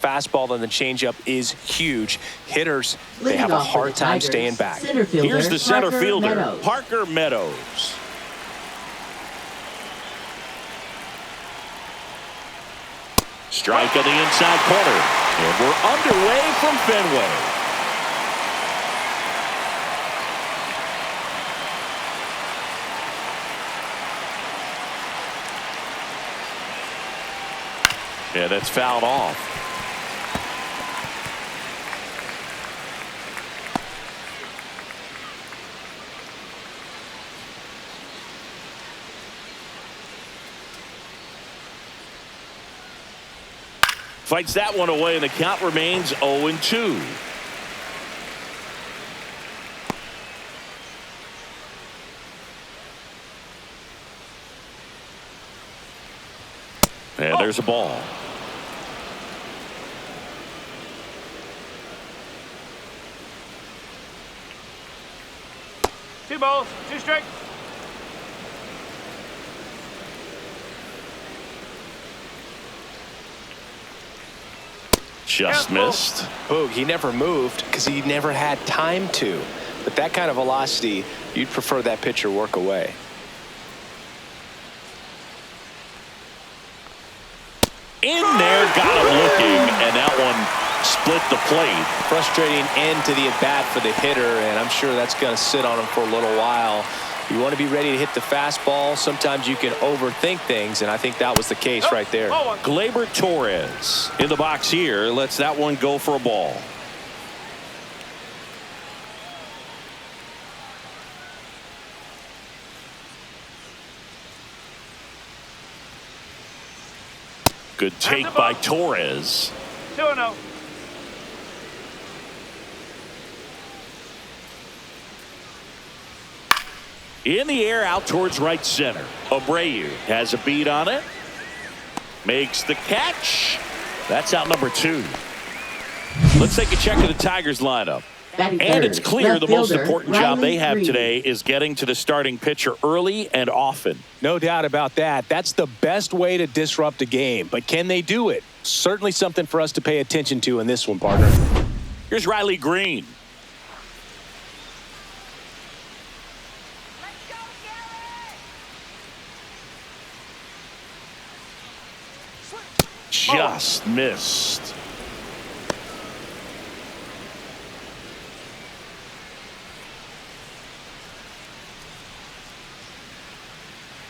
Fastball and the changeup is huge. Hitters, they have a hard time staying back. Here's the center fielder, Parker Meadows. Strike on the inside corner. And we're underway from Fenway. Yeah, that's fouled off. Fights that one away, and the count remains 0-2. And there's a ball. Two balls, two strikes. Just missed. Boog, he never moved because he never had time to. But that kind of velocity, you'd prefer that pitcher work away. In there, got him looking, and that one split the plate. Frustrating end to the at-bat for the hitter, and I'm sure that's going to sit on him for a little while. You want to be ready to hit the fastball. Sometimes you can overthink things, and I think that was the case right there. Gleyber Torres in the box here. Lets that one go for a ball. Good take by Torres. 2-0. In the air, out towards right center. Abreu has a beat on it. Makes the catch. That's out number 2. Let's take a check of the Tigers lineup. And it's clear the most important job they have today is getting to the starting pitcher early and often. No doubt about that. That's the best way to disrupt a game. But can they do it? Certainly something for us to pay attention to in this one, partner. Here's Riley Green. Just missed.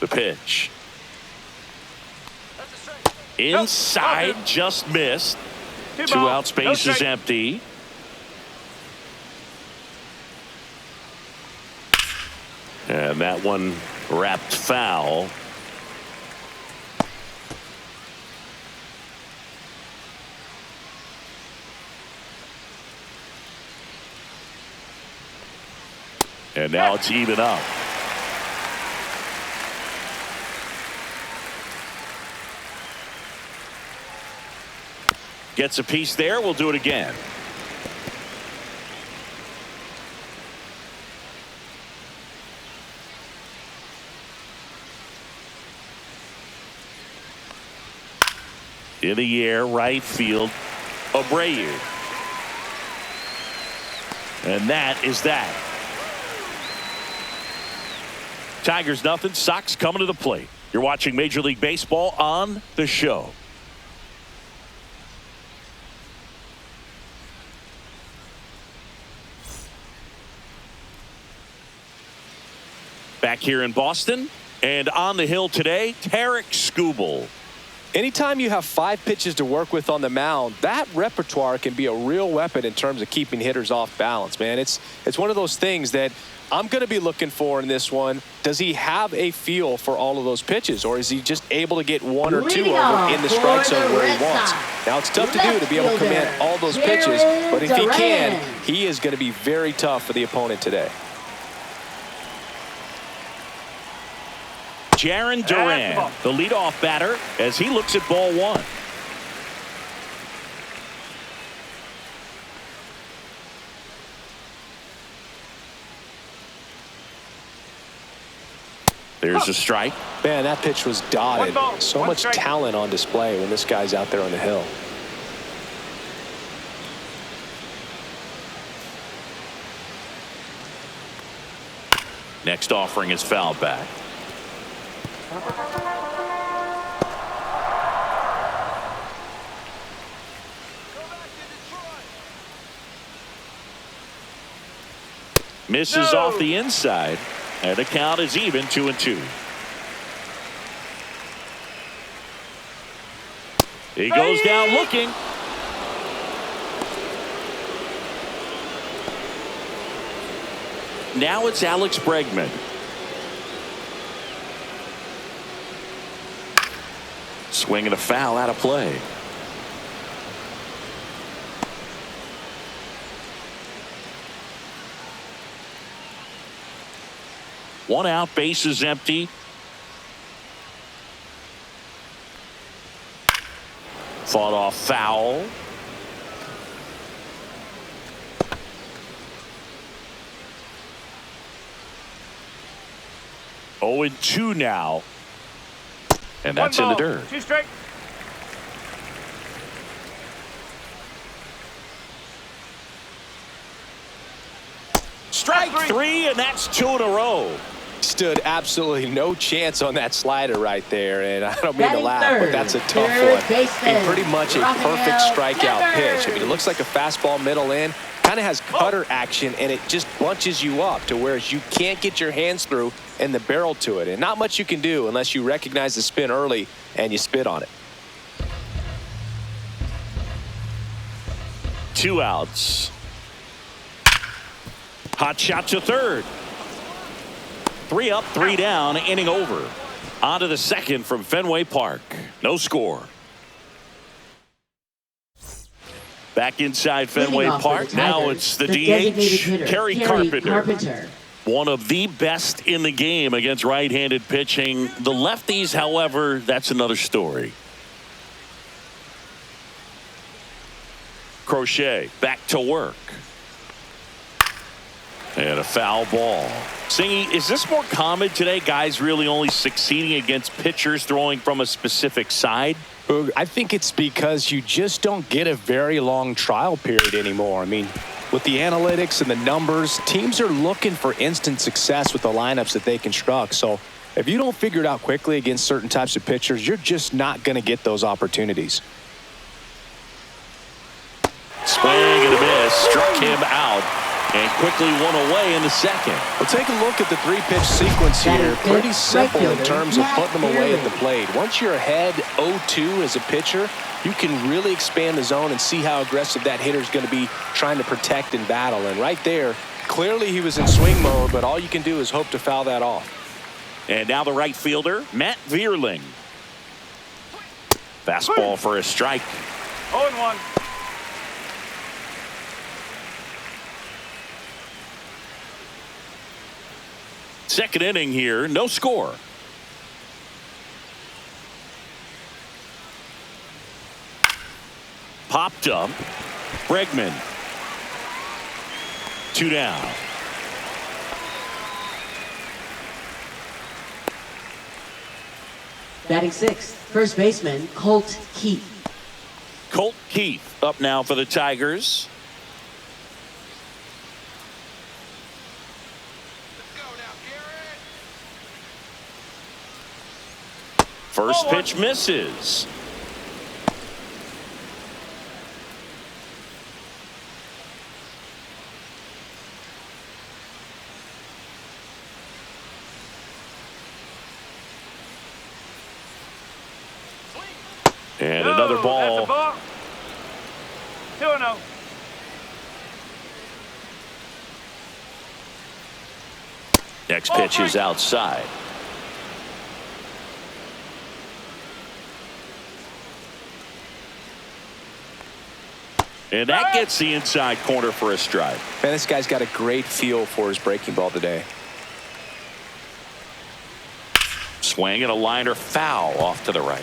The pitch. Inside, just missed. 2 out, space is empty. And that one wrapped foul. And now it's even up. Gets a piece there. We'll do it again. In the air, right field, Abreu. And that is that. Tigers nothing. Sox coming to the plate. You're watching Major League Baseball on the show. Back here in Boston, and on the hill today, Tarek Skubal. Anytime you have 5 pitches to work with on the mound, that repertoire can be a real weapon in terms of keeping hitters off balance, man. It's one of those things that I'm going to be looking for in this one. Does he have a feel for all of those pitches, or is he just able to get 1 or 2 over in the strike zone where he wants? Now, it's tough to do to be able to command all those pitches, but if he can, he is going to be very tough for the opponent today. Jarren Duran, the leadoff batter, as he looks at ball 1. There's a strike. Man, that pitch was dotted. So much talent on display when this guy's out there on the hill. Next offering is fouled back. Misses off the inside, and the count is even 2-2. He goes down looking. Now it's Alex Bregman. Swing and a foul out of play. One out, bases empty. Fought off foul. Oh, 2 now. And that's in the dirt. 2 strike. Strike 3, and that's 2 in a row. Stood absolutely no chance on that slider right there, and I don't mean to laugh, but that's a tough one. And pretty much a perfect strikeout pitch. I mean, it looks like a fastball middle in, kind of has cutter action, and it just bunches you up to where you can't get your hands through and the barrel to it. And not much you can do unless you recognize the spin early and you spit on it. 2 outs. Hot shot to third. 3 up, 3 down, inning over. On to the second from Fenway Park. No score. Back inside Fenway Park. Now it's the DH, Kerry Carpenter. One of the best in the game against right-handed pitching. The lefties, however, that's another story. Crochet back to work. And a foul ball. Singy, is this more common today? Guys really only succeeding against pitchers throwing from a specific side? I think it's because you just don't get a very long trial period anymore. I mean, with the analytics and the numbers, teams are looking for instant success with the lineups that they construct. So if you don't figure it out quickly against certain types of pitchers, you're just not going to get those opportunities. Swing and a miss. Struck him out. And quickly one away in the second. Well, take a look at the 3-pitch sequence here. Pretty simple in terms of putting them away at the plate. Once you're ahead 0-2 as a pitcher, you can really expand the zone and see how aggressive that hitter is going to be trying to protect and battle. And right there, clearly he was in swing mode, but all you can do is hope to foul that off. And now the right fielder, Matt Vierling. Fastball for a strike. 0-1. Second inning here, no score. Popped up. Bregman. 2 down. Batting 6th, first baseman Colt Keith. Colt Keith up now for the Tigers. First pitch misses. And another ball. That's a ball. 2-0. Next pitch is outside. And that gets the inside corner for a strike. Man, this guy's got a great feel for his breaking ball today. Swing and a liner foul off to the right.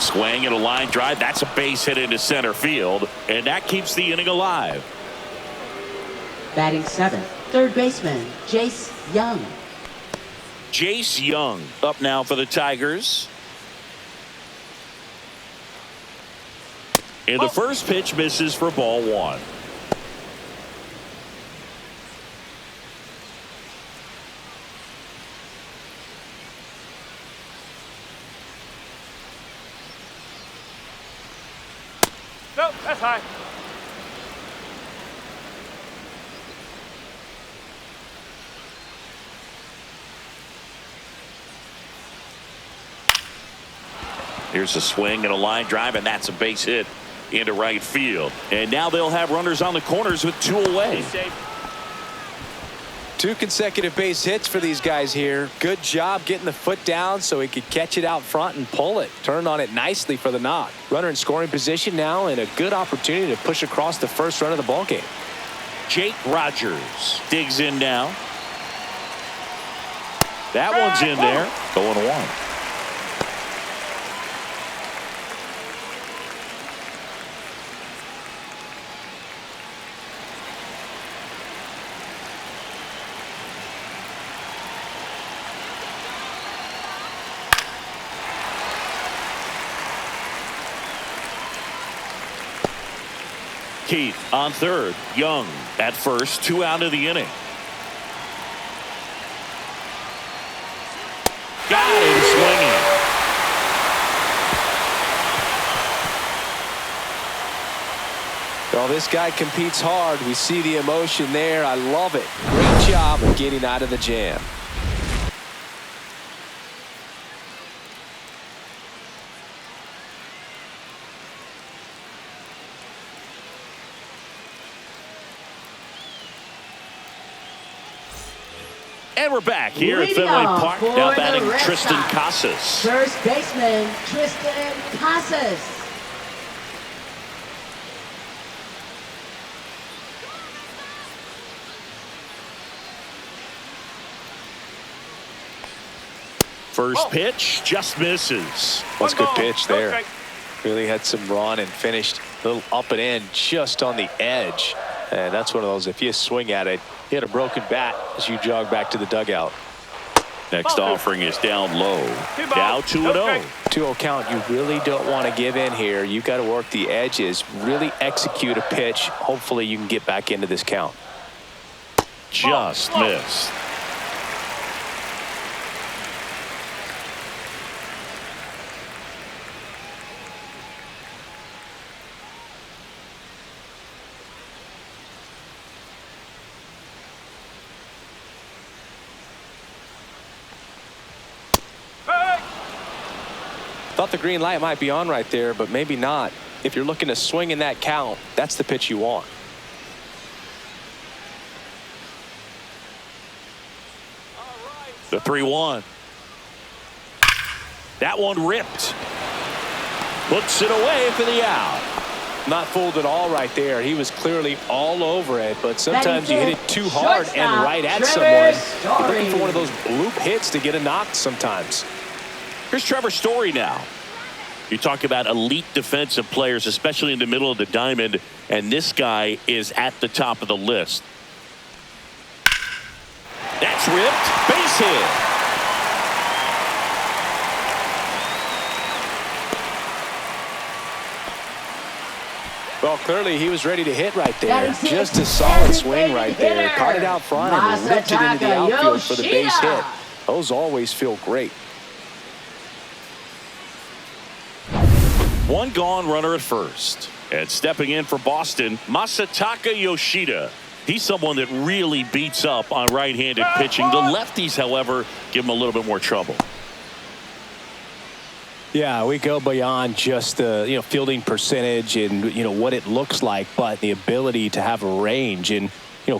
Swing and a line drive. That's a base hit into center field. And that keeps the inning alive. Batting 7th, third baseman Jace Young. Jace Young up now for the Tigers. And the first pitch misses for ball one. Nope, that's high. Here's a swing and a line drive, and that's a base hit into right field. And now they'll have runners on the corners with 2 away. 2 consecutive base hits for these guys here. Good job getting the foot down so he could catch it out front and pull it. Turned on it nicely for the knock. Runner in scoring position now, and a good opportunity to push across the first run of the ballgame. Jake Rogers digs in now. That one's in there. 0-1. Keith on third. Young at first. 2 out of the inning. Got him swinging. Well, this guy competes hard. We see the emotion there. I love it. Great job of getting out of the jam. And we're back here at Leading Fenway off Park. for Now the batting Red Tristan Sox. Casas. First baseman, Tristan Casas. First pitch just misses. That's a good pitch there. Okay. Really had some run and finished a little up and in just on the edge. And that's one of those, if you swing at it, hit a broken bat as you jog back to the dugout. Next offering is down low. Two balls. Now 2-0. 2-0 count. You really don't want to give in here. You've got to work the edges, really execute a pitch. Hopefully you can get back into this count. Just missed. Thought the green light might be on right there, but maybe not. If you're looking to swing in that count, that's the pitch you want. The 3-1. That one ripped. Puts it away for the out. Not fooled at all right there. He was clearly all over it, but sometimes you hit it too hard and right at someone. You're looking for one of those bloop hits to get a knock sometimes. Here's Trevor Story now. You talk about elite defensive players, especially in the middle of the diamond, and this guy is at the top of the list. That's ripped. Base hit. Well, clearly he was ready to hit right there. Just a solid swing right there. Caught it out front and ripped it into the outfield for the base hit. Those always feel great. One gone, runner at first. And stepping in for Boston, Masataka Yoshida. He's someone that really beats up on right-handed pitching. The lefties, however, give him a little bit more trouble. Yeah, we go beyond just the fielding percentage and what it looks like, but the ability to have a range and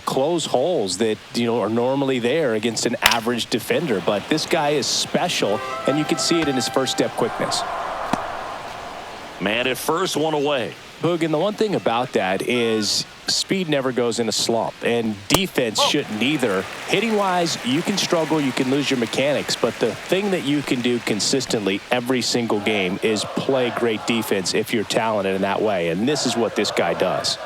close holes that are normally there against an average defender. But this guy is special, and you can see it in his first step quickness. Man at first, one away. Boog, and the one thing about that is speed never goes in a slump, and defense shouldn't either. Hitting-wise, you can struggle, you can lose your mechanics, but the thing that you can do consistently every single game is play great defense if you're talented in that way, and this is what this guy does.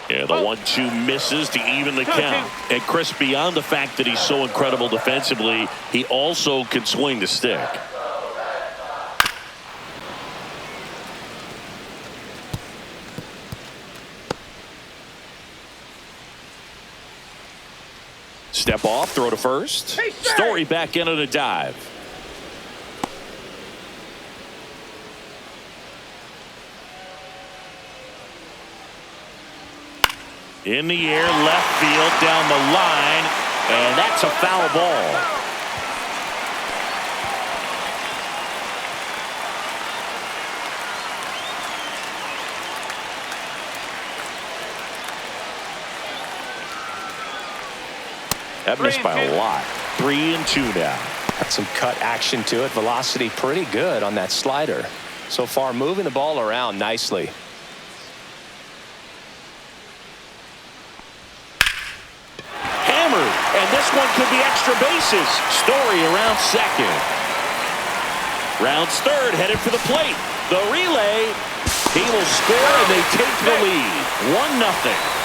Yeah, the 1-2 misses to even the count. And Chris, beyond the fact that he's so incredible defensively, he also can swing the stick. Step off, throw to first. Story back in on a dive. In the air, left field, down the line, and that's a foul ball. That missed by a lot. 3-2 now. Got some cut action to it. Velocity pretty good on that slider. So far, moving the ball around nicely. Hammered, and this one could be extra bases. Story around second. Rounds third, headed for the plate. The relay. He will score, and they take the lead. 1-0.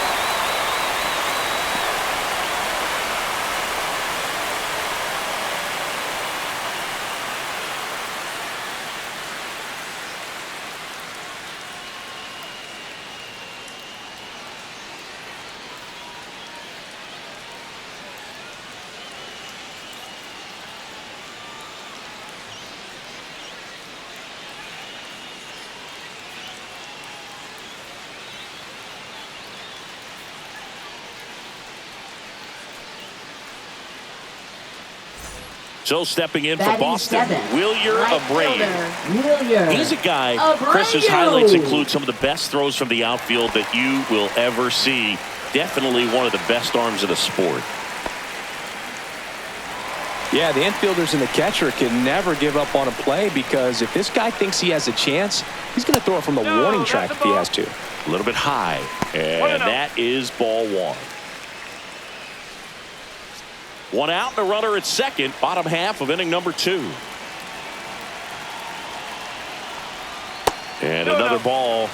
So stepping in for Boston, Wilyer Abreu. He's a guy, Chris's highlights include some of the best throws from the outfield that you will ever see. Definitely one of the best arms of the sport. Yeah, the infielders and the catcher can never give up on a play, because if this guy thinks he has a chance, he's going to throw it from the warning track if he has to. A little bit high, and that is ball one. One out and a runner at second, bottom half of inning number 2. And another ball.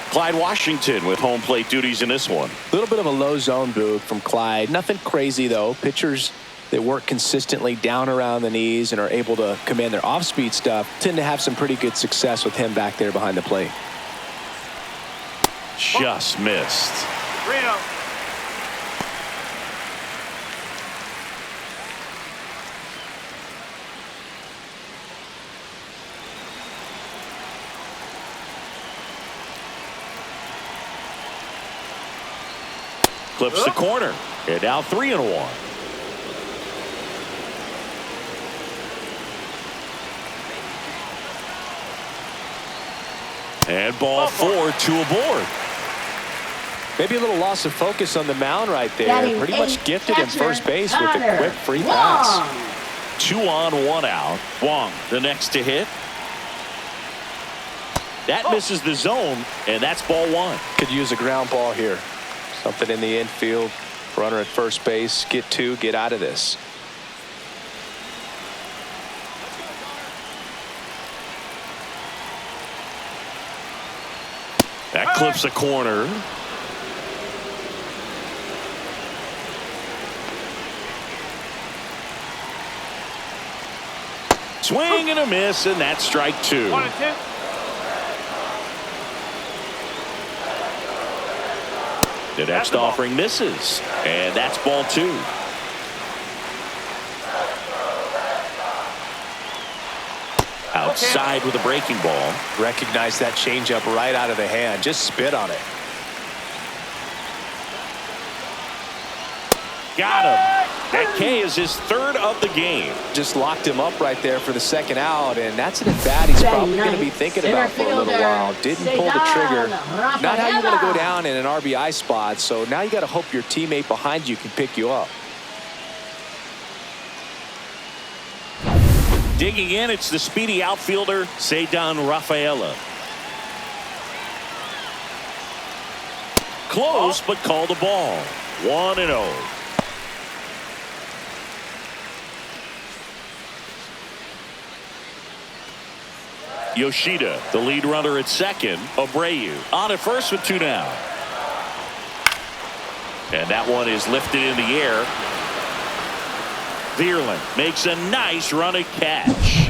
Clyde Washington with home plate duties in this one. A little bit of a low zone boot from Clyde. Nothing crazy, though. Pitchers that work consistently down around the knees and are able to command their off-speed stuff tend to have some pretty good success with him back there behind the plate. Just missed. Reno. Clips the corner. And now 3-1. And ball 4, 2 aboard. Maybe a little loss of focus on the mound right there. Pretty much gifted in first base with a quick free pass. 2 on, 1 out. Wong, the next to hit. That misses the zone, and that's ball 1. Could use a ground ball here. Something in the infield. Runner at first base. Get 2. Get out of this. That clips a corner. Swing and a miss, and that's strike 2. 1-2. The next offering misses, and that's ball 2. Outside with a breaking ball. Recognize that changeup right out of the hand. Just spit on it. Got him. That K is his 3rd of the game. Just locked him up right there for the 2nd out, and that's an at-bat he's probably going to be thinking about for a little while. Didn't pull the trigger. Not how you want to go down in an RBI spot, so now you got to hope your teammate behind you can pick you up. Digging in, it's the speedy outfielder, Ceddanne Rafaela. Close, but called a ball. 1-0. Yoshida, the lead runner at second. Abreu on at first with 2 down. And that one is lifted in the air. Vierling makes a nice running catch.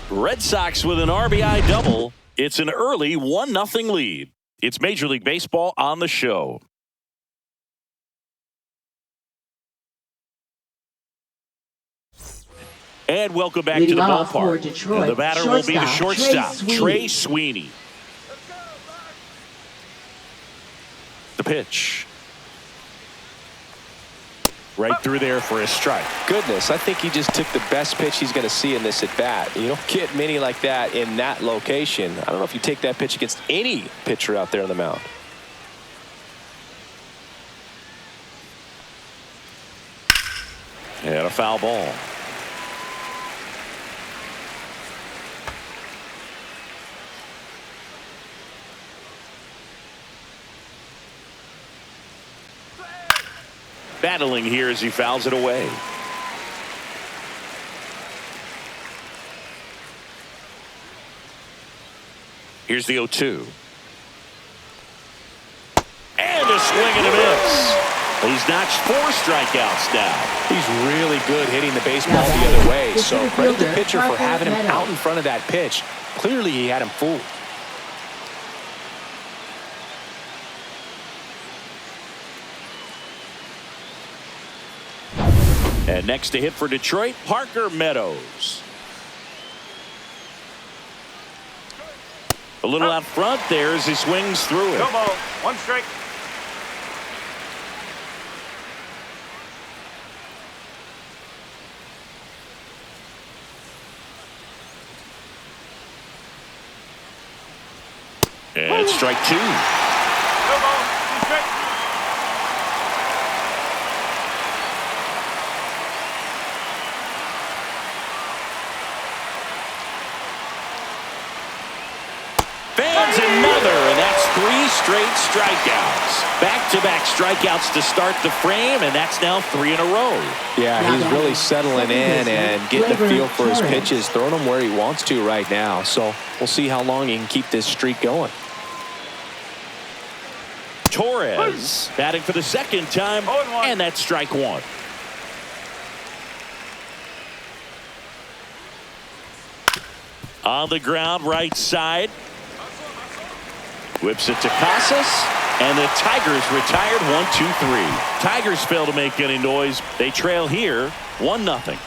Red Sox with an RBI double. It's an early 1-0 lead. It's Major League Baseball on the show. And welcome back to Leading the off for ballpark. Detroit, And the batter will be the shortstop, shortstop, Trey Sweeney. The pitch. Right through there for a strike. Goodness, I think he just took the best pitch he's going to see in this at bat. You don't get many like that in that location. I don't know if you take that pitch against any pitcher out there on the mound. And a foul ball. Battling here as he fouls it away. Here's the 0-2. And a swing and a miss. He's notched 4 strikeouts now. He's really good hitting the baseball the other way. So credit the pitcher for having him out in front of that pitch. Clearly he had him fooled. And next to hit for Detroit, Parker Meadows. A little out front there as he swings through it. No ball. 1 strike. And it's strike 2. No ball. 2 strike. Fans another, and that's 3 straight strikeouts. Back-to-back strikeouts to start the frame, and that's now 3 in a row. Yeah, he's really settling in and getting a feel for his pitches, throwing them where he wants to right now. So we'll see how long he can keep this streak going. Torres batting for the 2nd time, and that's strike 1. On the ground, right side. Whips it to Casas, and the Tigers retired 1-2-3. Tigers fail to make any noise. They trail here 1-0.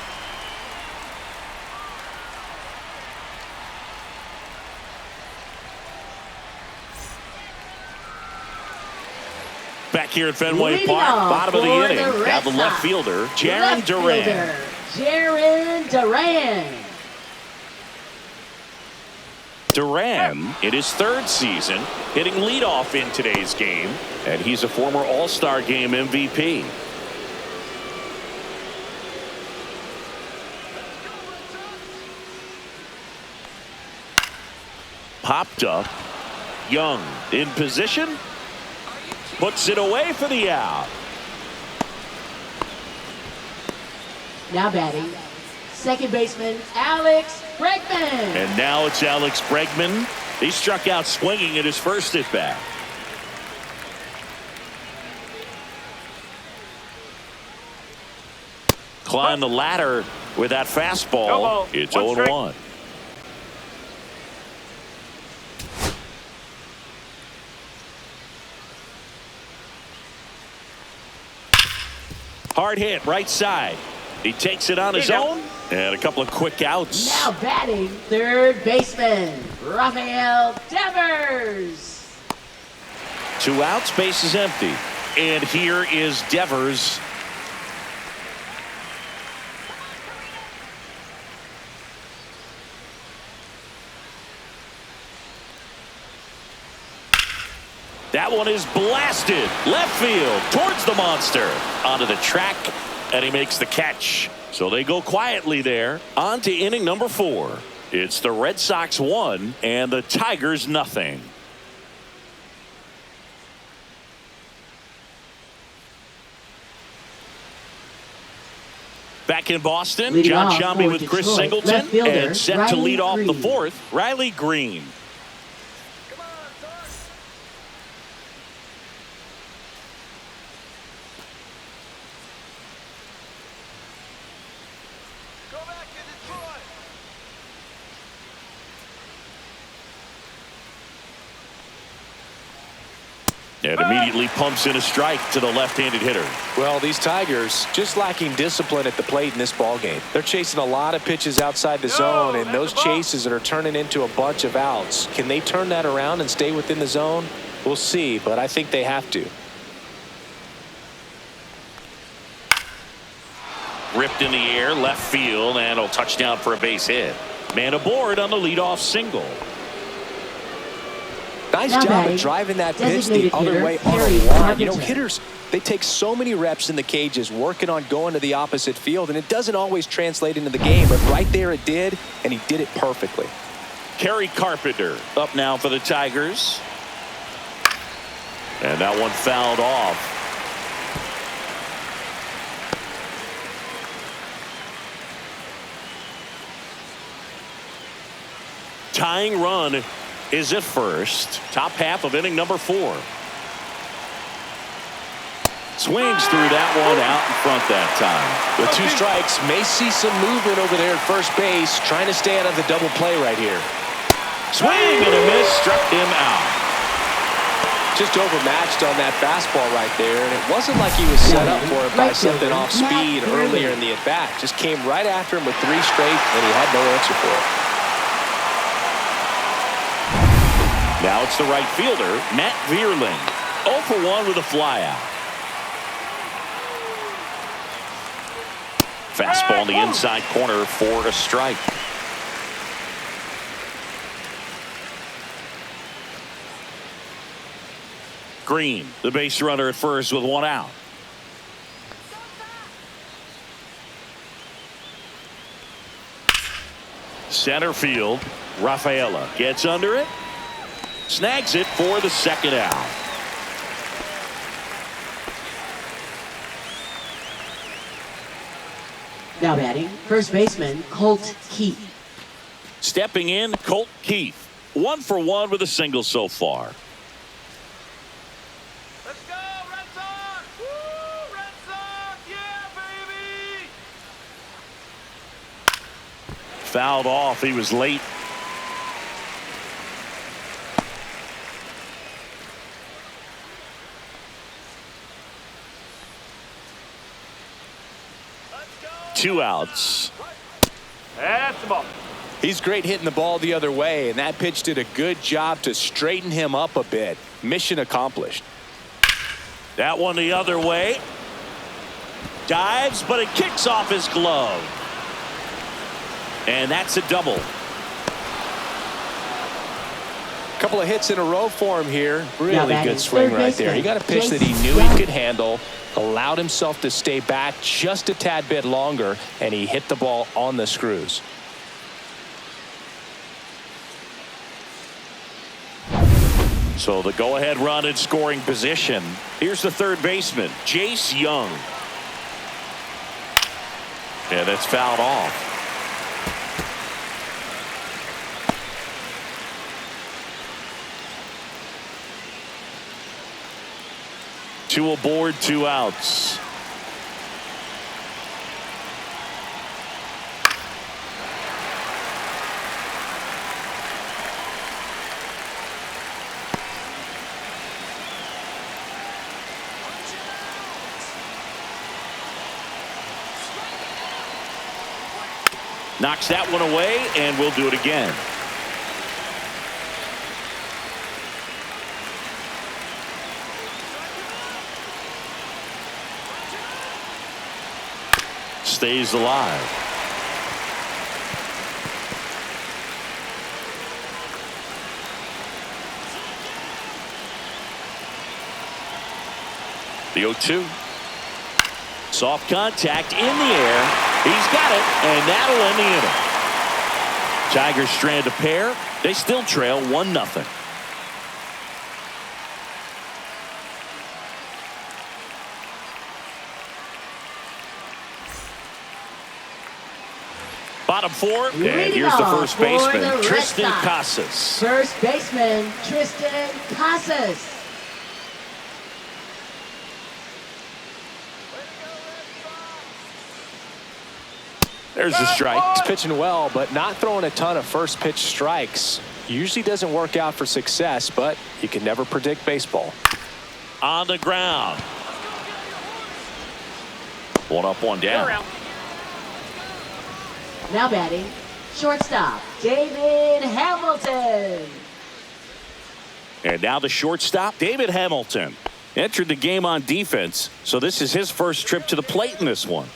Back here at Fenway Park, bottom of the inning. Now the left fielder, Jarren Duran. Jarren Duran. Duran in his 3rd season, hitting leadoff in today's game, and he's a former All-Star Game MVP. Popped up. Young in position. Puts it away for the out. Now batting, 2nd baseman Alex Bregman. And now it's Alex Bregman. He struck out swinging at his first at bat. Climb the ladder with that fastball. It's 0-1. Hard hit right side. He takes it on his own. And a couple of quick outs. Now batting, 3rd baseman Rafael Devers. 2 outs, base is empty. And here is Devers. That one is blasted left field towards the monster. Onto the track, and he makes the catch. So they go quietly there. On to inning number 4. It's the Red Sox 1 and the Tigers nothing. Back in Boston, Leading John off Sciambi for with Chris Detroit, Singleton left fielder, and set to Riley lead off the Green. 4th, Riley Green. And immediately pumps in a strike to the left-handed hitter. Well, these Tigers just lacking discipline at the plate in this ball game. They're chasing a lot of pitches outside the zone, and those chases that are turning into a bunch of outs. Can they turn that around and stay within the zone? We'll see, but I think they have to. Ripped in the air, left field, and a touchdown for a base hit. Man aboard on the leadoff single. Nice job of driving that pitch the other way on a line. You know, hitters, they take so many reps in the cages working on going to the opposite field, and it doesn't always translate into the game, but right there it did, and he did it perfectly. Kerry Carpenter up now for the Tigers. And that one fouled off. Tying run is at first. Top half of inning number 4. Swings through that one out in front that time. With 2 strikes, may see some movement over there at first base, trying to stay out of the double play right here. Swing and a miss, struck him out. Just overmatched on that fastball right there, and it wasn't like he was set up for it by something off speed earlier in the at-bat. Just came right after him with 3 straight, and he had no answer for it. Now it's the right fielder, Matt Vierling. 0 for 1 with a flyout. Fastball in the inside corner for a strike. Green, the base runner at first with 1 out. Center field, Rafaela gets under it. Snags it for the 2nd out. Now batting, first baseman, Colt Keith. Stepping in, Colt Keith. 1 for 1 with a single so far. Let's go, Red Sox! Woo! Red Sox! Yeah, baby! Fouled off. He was late. Two outs. That's the ball. He's great hitting the ball the other way, and that pitch did a good job to straighten him up a bit. Mission accomplished. That one the other way. Dives, but it kicks off his glove. And that's a double. Couple of hits in a row for him here. Really good swing third right there. baseman, He got a pitch that he knew he could handle, allowed himself to stay back just a tad bit longer, and he hit the ball on the screws. So the go-ahead run in scoring position. Here's the third baseman, Jace Young. And it's fouled off. Two aboard, 2 outs. Knocks that one away, and we'll do it again. Stays alive. The 0-2. Soft contact in the air. He's got it, and that'll end the inning. Tigers strand a pair. They still trail 1-0. Bottom 4, and here's the first baseman, Tristan Casas. First baseman, Tristan Casas. There's the strike. He's pitching well, but not throwing a ton of first pitch strikes. Usually doesn't work out for success, but you can never predict baseball. on the ground. One up, one down. Now batting, shortstop, David Hamilton. And now the shortstop, David Hamilton. Entered the game on defense, so this is his first trip to the plate in this one.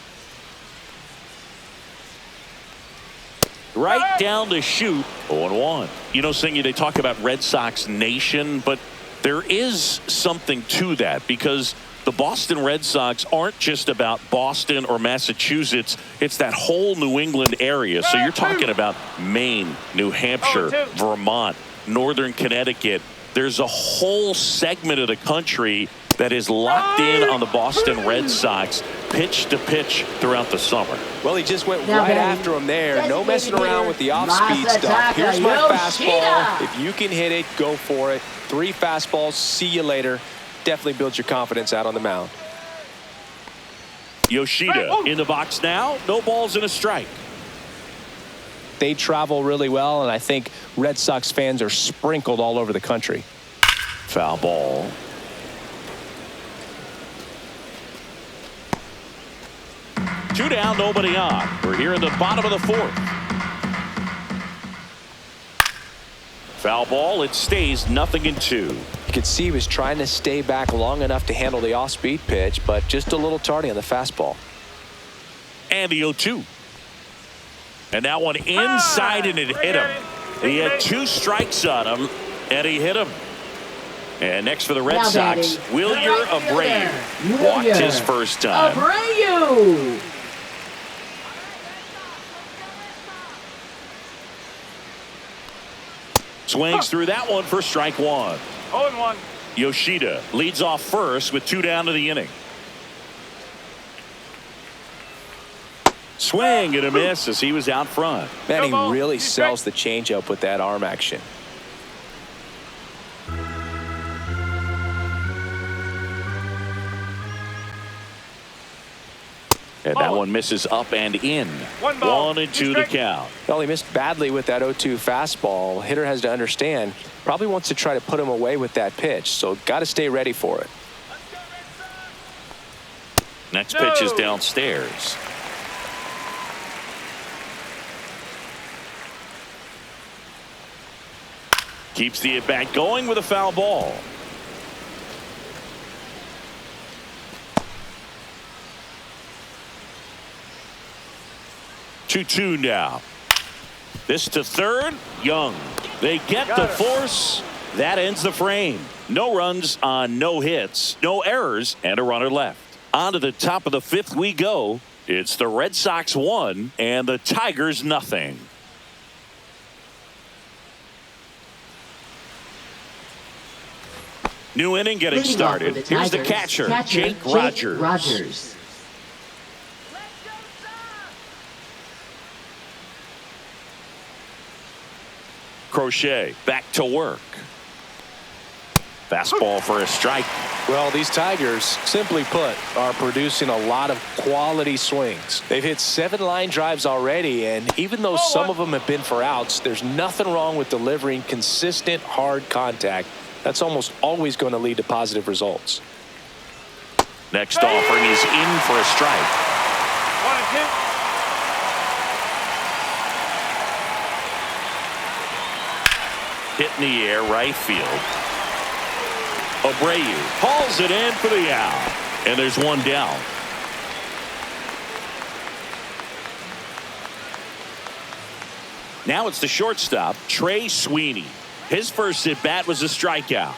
Right down the chute, 0-1. You know, Singy, they talk about Red Sox Nation, but there is something to that because the Boston Red Sox aren't just about Boston or Massachusetts. It's that whole New England area. So you're talking about Maine, New Hampshire, Vermont, Northern Connecticut. There's a whole segment of the country that is locked in on the Boston Red Sox pitch to pitch throughout the summer. Well, he just went right after him there. No messing around with the off-speed stuff. Here's my fastball. If you can hit it, go for it. 3 fastballs. See you later. Definitely builds your confidence out on the mound. Yoshida in the box now. No balls and a strike. They travel really well, and I think Red Sox fans are sprinkled all over the country. Foul ball. Two down, nobody on. We're here in the bottom of the 4th. Foul ball. It stays 0-2. You could see he was trying to stay back long enough to handle the off-speed pitch, but just a little tardy on the fastball. And the 0-2. And that one inside, and it hit him. He had 2 strikes on him, and he hit him. And next for the Red Sox, Wilyer Abreu. Walked his first time. Abreu. Swings through that one for strike 1. 0-1. Yoshida leads off first with 2 down to the inning. Swing and a miss as he was out front. Man, he really sells the changeup with that arm action. And that one misses up and in. 1-2 to count. Well, he missed badly with that 0-2 fastball. Hitter has to understand, probably wants to try to put him away with that pitch, so got to stay ready for it. Next pitch is downstairs. Keeps the at-bat going with a foul ball. Two now. This to third. Young. They get the force. That ends the frame. No runs on no hits, no errors, and a runner left. On to the top of the 5th we go. It's the Red Sox 1 and the Tigers nothing. New inning getting started. Here's the catcher, Jake Rogers. Crochet back to work. Fastball for a strike. Well, these Tigers, simply put, are producing a lot of quality swings. They've hit 7 line drives already, and even though some of them have been for outs, there's nothing wrong with delivering consistent, hard contact. That's almost always going to lead to positive results. Next offering is in for a strike. 1-2. Hit in the air, right field. Abreu hauls it in for the out. And there's one down. Now it's the shortstop, Trey Sweeney. His first at bat was a strikeout.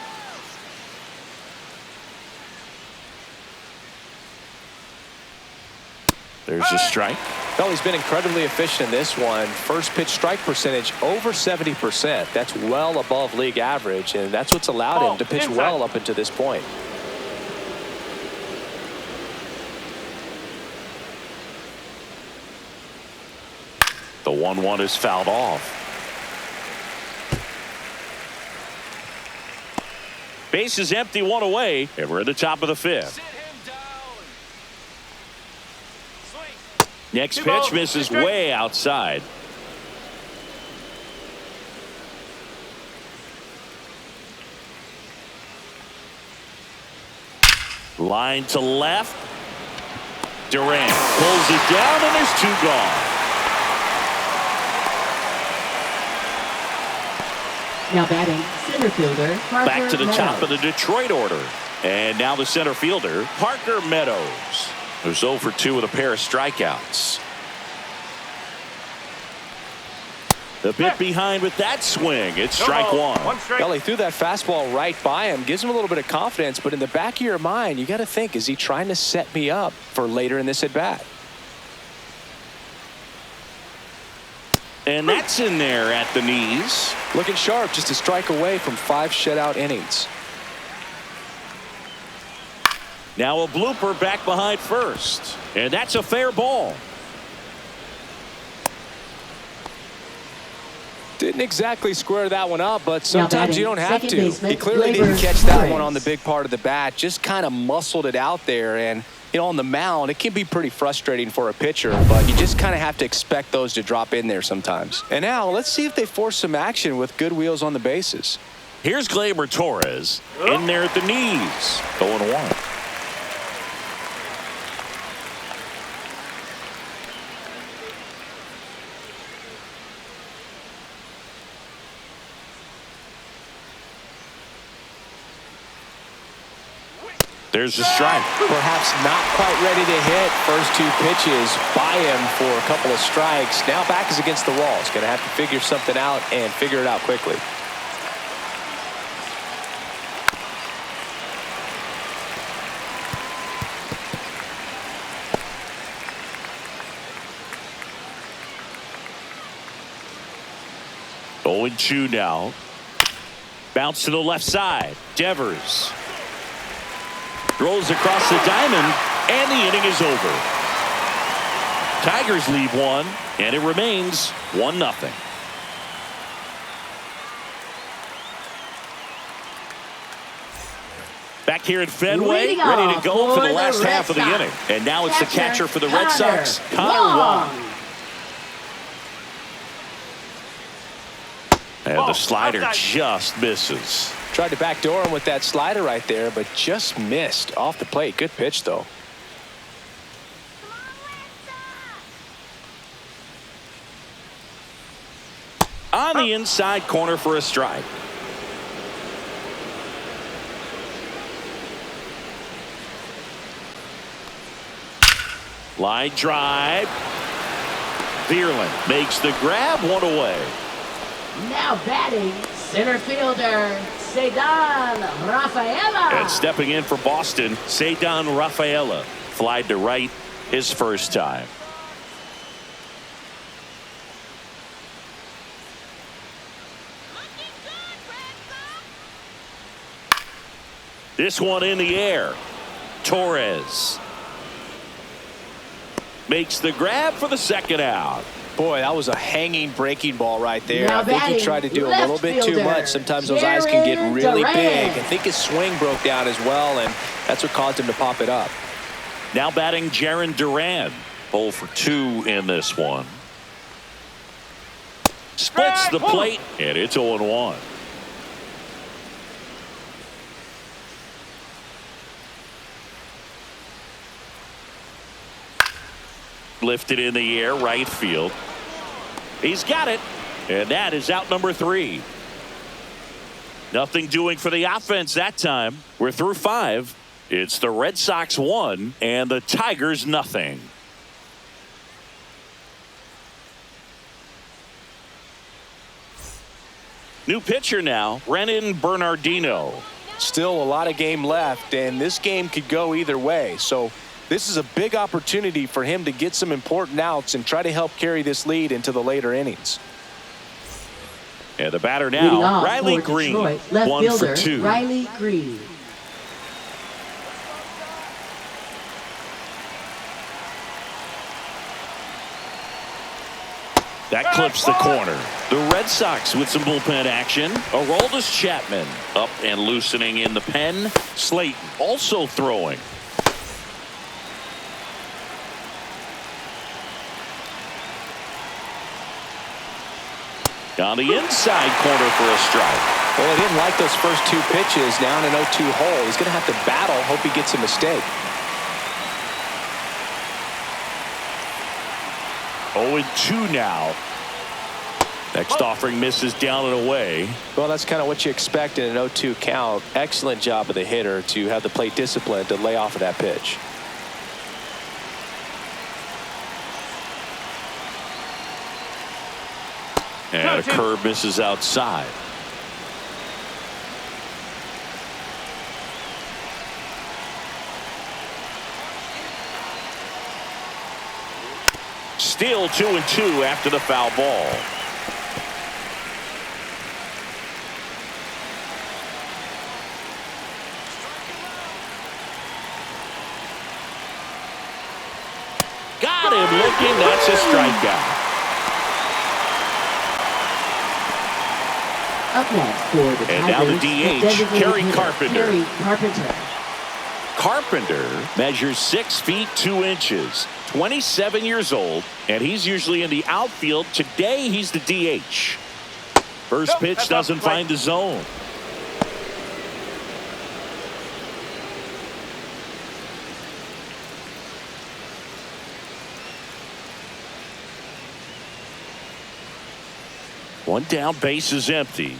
There's a strike. Well, he's been incredibly efficient in this one. First pitch strike percentage over 70%. That's well above league average, and that's what's allowed him to pitch well up until this point. The 1-1 is fouled off. Base is empty, 1 away, and we're at the top of the 5th. Next pitch misses way outside. Line to left. Durant pulls it down, and there's 2 gone. Now batting, center fielder, Parker Back to the top Meadows. of the Detroit order. And now the center fielder, Parker Meadows, who's 0 for 2 with a pair of strikeouts. A bit behind with that swing. It's strike one. Well, he threw that fastball right by him. Gives him a little bit of confidence, but in the back of your mind, you got to think, is he trying to set me up for later in this at-bat? And that's in there at the knees. Looking sharp, just a strike away from 5 shutout innings. Now a blooper back behind first. And that's a fair ball. Didn't exactly square that one up, but sometimes you don't have second to. baseman, He clearly Gleyber didn't catch that Torres. one on the big part of the bat. Just kind of muscled it out there. And, you know, on the mound, it can be pretty frustrating for a pitcher, but you just kind of have to expect those to drop in there sometimes. And now let's see if they force some action with good wheels on the bases. Here's Gleyber Torres in there at the knees. 0-1. There's a strike. Perhaps not quite ready to hit. First 2 pitches by him for a couple of strikes. Now back is against the wall. He's going to have to figure something out and figure it out quickly. Oh, 0-2 now. Bounce to the left side. Devers rolls across the diamond, and the inning is over. Tigers lead 1, and it remains 1-0. Back here at Fenway, Leading ready to off go for the for last the Red half of the Sox. inning. And now it's the catcher for the Red Connor Sox, Connor Wong. And the slider just misses. Tried to backdoor him with that slider right there, but just missed off the plate. Good pitch, though. On the inside corner for a strike. Line drive. Vierland makes the grab, 1 away. Now batting, center fielder, Cedar Rafaela. And stepping in for Boston, Cedar Rafaela. Flied to right his first time. This one in the air. Torres makes the grab for the second out. Boy, that was a hanging breaking ball right there. Now I think he batting, tried to do a left little bit too fielder, much. Sometimes those eyes can get Jared really Durant. big. I think his swing broke down as well, and that's what caused him to pop it up. Now batting Jared Durant. 0 for 2 in this one. Splits the plate, and it's 0-1. Lifted in the air, right field. He's got it, and that is out number 3. Nothing doing for the offense that time. We're through 5. It's the Red Sox 1 and the Tigers nothing. New pitcher now, Renan Bernardino. Still a lot of game left, and this game could go either way. So this is a big opportunity for him to get some important outs and try to help carry this lead into the later innings. And the batter Leading now, off Riley for Green. Detroit, left 1 fielder, for 2. Riley Green. That clips the corner. The Red Sox with some bullpen action. Aroldis Chapman up and loosening in the pen. Slayton also throwing. On the inside corner for a strike. Well, he didn't like those first two pitches. Now in an 0-2 hole, he's going to have to battle. Hope he gets a mistake. 0-2 now. Next offering misses down and away. Well, that's kind of what you expect in an 0-2 count. Excellent job of the hitter to have the plate discipline to lay off of that pitch. And a curve misses outside. Still 2-2 after the foul ball. Got him looking. That's a strikeout. Up next for the And now the Tigers, DH, Kerry hitter, Carpenter. Kerry Carpenter. Carpenter measures 6 feet 2 inches, 27 years old, and he's usually in the outfield. Today, he's the DH. First pitch doesn't find the zone. One down, base is empty.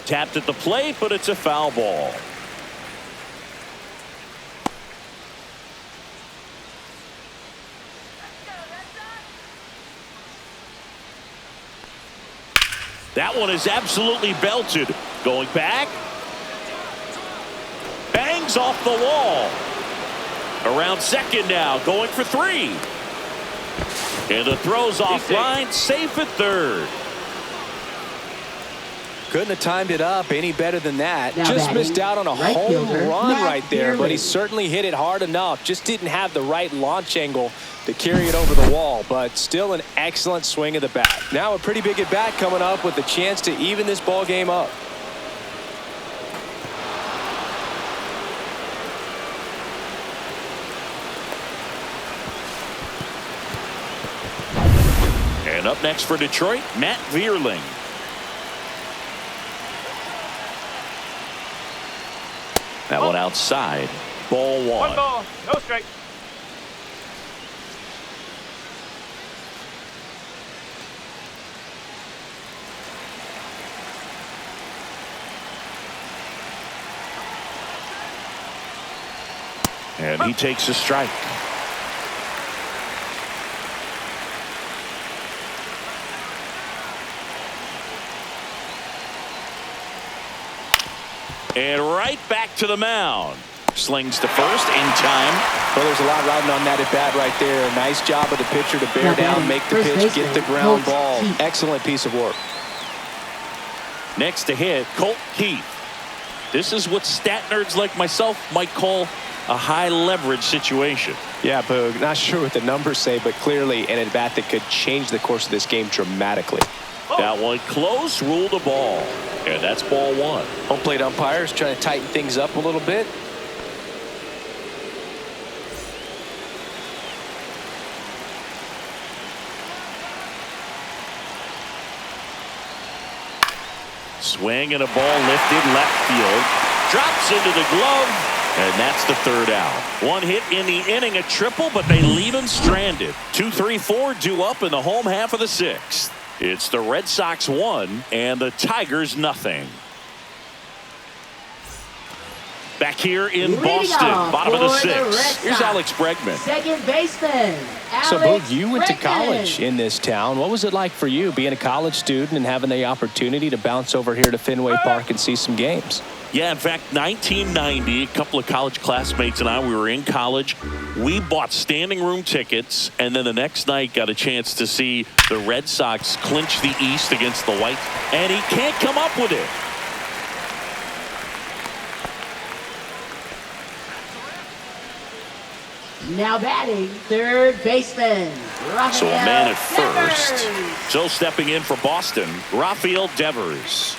Tapped at the plate, but it's a foul ball. That one is absolutely belted. Going back. Bangs off the wall. Around second now, going for 3. And the throw's offline, safe at third. Couldn't have timed it up any better than that. Now Just batting, missed out on a right home fielder, run Matt right there, but he Dearman. certainly hit it hard enough. Just didn't have the right launch angle to carry it over the wall, but still an excellent swing of the bat. Now a pretty big at bat coming up with a chance to even this ball game up. And up next for Detroit, Matt Vierling. That one outside. Ball 1. 1 ball, no strike. And he takes a strike. And right back to the mound. Slings to first in time. Well, there's a lot riding on that at bat right there. Nice job of the pitcher to bear Now down, batting, make the first pitch, get baseman, the ground Colt ball. Keith. Excellent piece of work. Next to hit, Colt Keith. This is what stat nerds like myself might call a high leverage situation. Yeah, Boog. Not sure what the numbers say, but clearly an at bat that could change the course of this game dramatically. That one close, ruled a ball. And that's ball 1. Home plate umpires trying to tighten things up a little bit. Swing and a ball lifted left field. Drops into the glove. And that's the third out. One hit in the inning, a triple, but they leave him stranded. 2, 3, 4 due up in the home half of the 6th. It's the Red Sox 1 and the Tigers nothing. Back here in Leading Boston, off bottom of the for the 6th. Red Here's Sox. Alex Bregman. Second baseman, So, Alex Boog, you went to Bregman. college in this town. What was it like for you being a college student and having the opportunity to bounce over here to Fenway Park and see some games? Yeah, in fact, 1990, a couple of college classmates and I, we were in college. We bought standing room tickets, and then the next night got a chance to see the Red Sox clinch the East against the Whites, and he can't come up with it. Now batting, third baseman, Rafael So a man at first. Devers. So stepping in for Boston, Rafael Devers.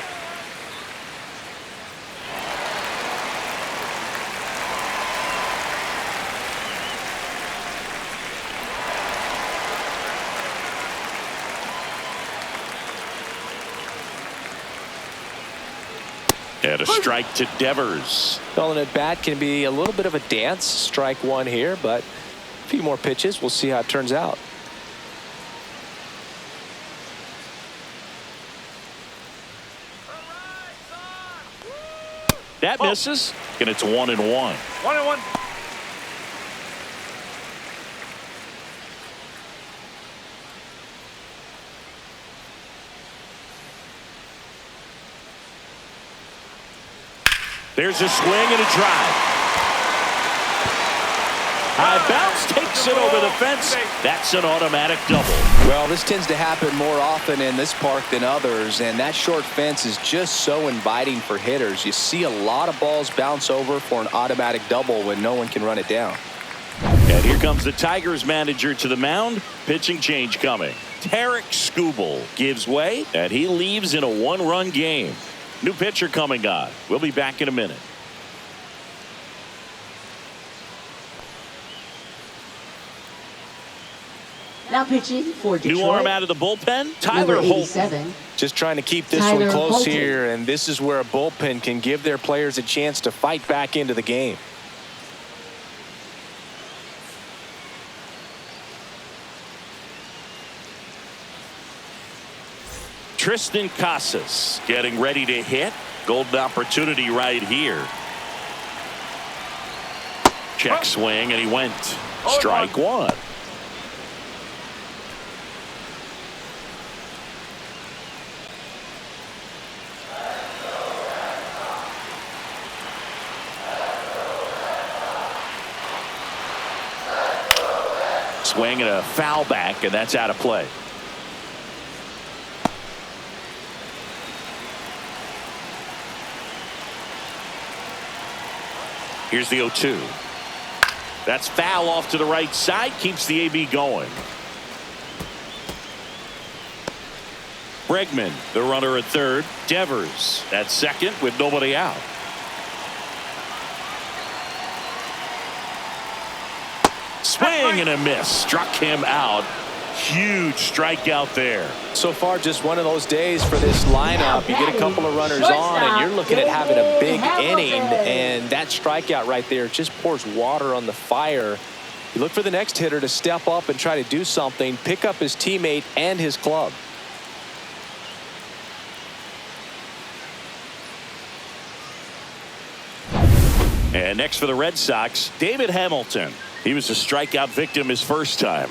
And a strike to Devers. Calling it bat can be a little bit of a dance. Strike one here, but a few more pitches. We'll see how it turns out. That misses, and it's 1-1. 1-1. There's a swing and a drive. High bounce takes it over the fence. That's an automatic double. Well, this tends to happen more often in this park than others, and that short fence is just so inviting for hitters. You see a lot of balls bounce over for an automatic double when no one can run it down. And here comes the Tigers manager to the mound. Pitching change coming. Tarek Skubal gives way, and he leaves in a one-run game. New pitcher coming on. We'll be back in a minute. Now pitching for Detroit. New arm out of the bullpen. Tyler Number Holt. 87. Just trying to keep this Tyler one close Holton. here, and this is where a bullpen can give their players a chance to fight back into the game. Tristan Casas getting ready to hit. Golden opportunity right here. Check swing, and he went. Strike one. Swing and a foul back, and that's out of play. Here's the 0-2. That's foul off to the right side. Keeps the AB going. Bregman, the runner at third. Devers at second with nobody out. Swing and a miss. Struck him out. Huge strikeout there. So far, just one of those days for this lineup. You get a couple of runners on, and you're looking at having a big inning, and that strikeout right there just pours water on the fire. You look for the next hitter to step up and try to do something, pick up his teammate and his club. And next for the Red Sox, David Hamilton. He was a strikeout victim his first time.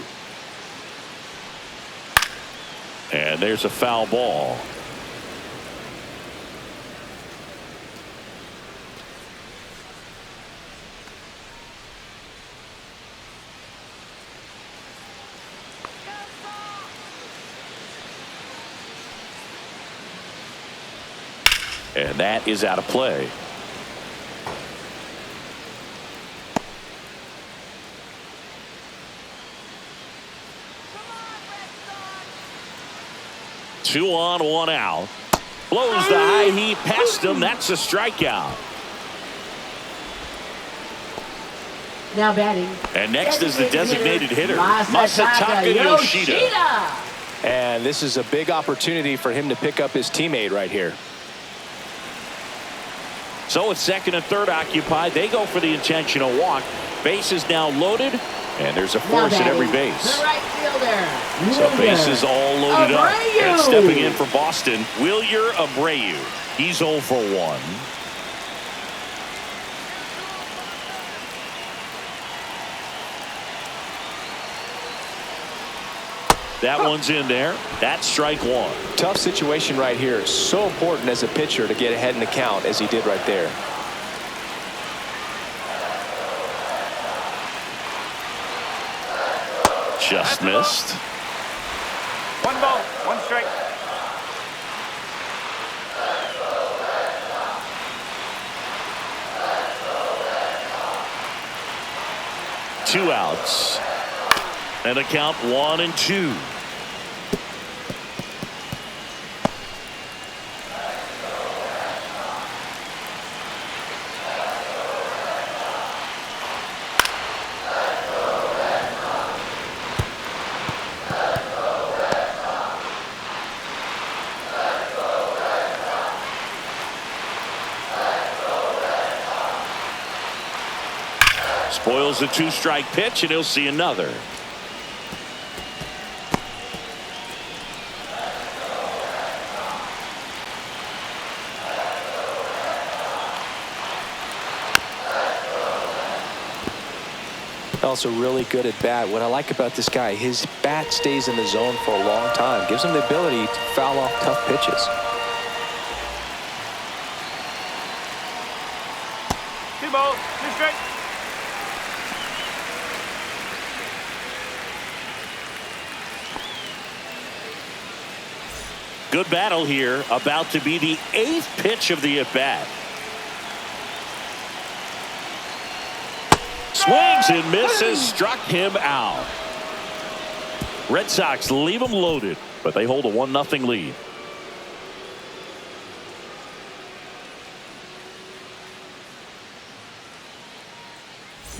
And there's a foul ball. And that is out of play. Two on, one out. Blows the high heat past him. That's a strikeout. Now batting. And next is the designated hitter, Masataka Yoshida. And this is a big opportunity for him to pick up his teammate right here. So it's second and third occupied. They go for the intentional walk. Base is now loaded, and there's a force at every base. The right fielder. So bases all loaded up. Abreu. And stepping in for Boston, Wilyer Abreu. He's 0 for 1. That one's in there. That's strike one. Tough situation right here. So important as a pitcher to get ahead in the count as he did right there. Just missed. 1 ball, 1 strike. Two outs. And a count 1-2. Coils a 2-strike pitch, and he'll see another. Also really good at bat. What I like about this guy, his bat stays in the zone for a long time. Gives him the ability to foul off tough pitches. Two balls, 2 strikes. Good battle here. About to be the 8th pitch of the at-bat. Swings and misses, struck him out. Red Sox leave him loaded, but they hold a 1-0 lead.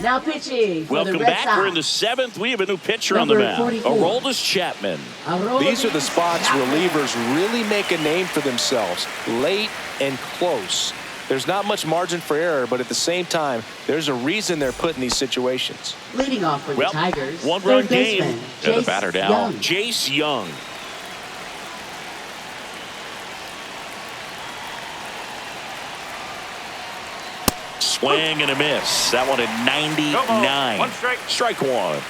Now pitching for the Welcome Red back. Sox. We're in the 7th. We have a new pitcher on Number the mound. 44. Aroldis Chapman. These are the spots relievers really make a name for themselves. Late and close. There's not much margin for error, but at the same time, there's a reason they're put in these situations. Leading off for the Tigers. One-run third game. baseman, And the Jace batter down. Young. Jace Young. Swing and a miss. That one at 99. 1 strike. Strike one.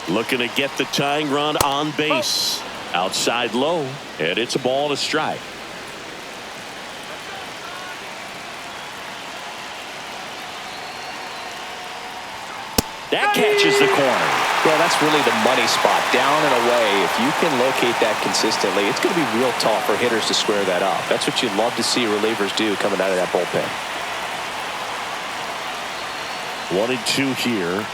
Looking to get the tying run on base. Outside low, and it's a ball and a strike. That catches the corner. Yeah, that's really the money spot. Down and away. If you can locate that consistently, it's going to be real tough for hitters to square that up. That's what you'd love to see relievers do coming out of that bullpen. 1-2 here.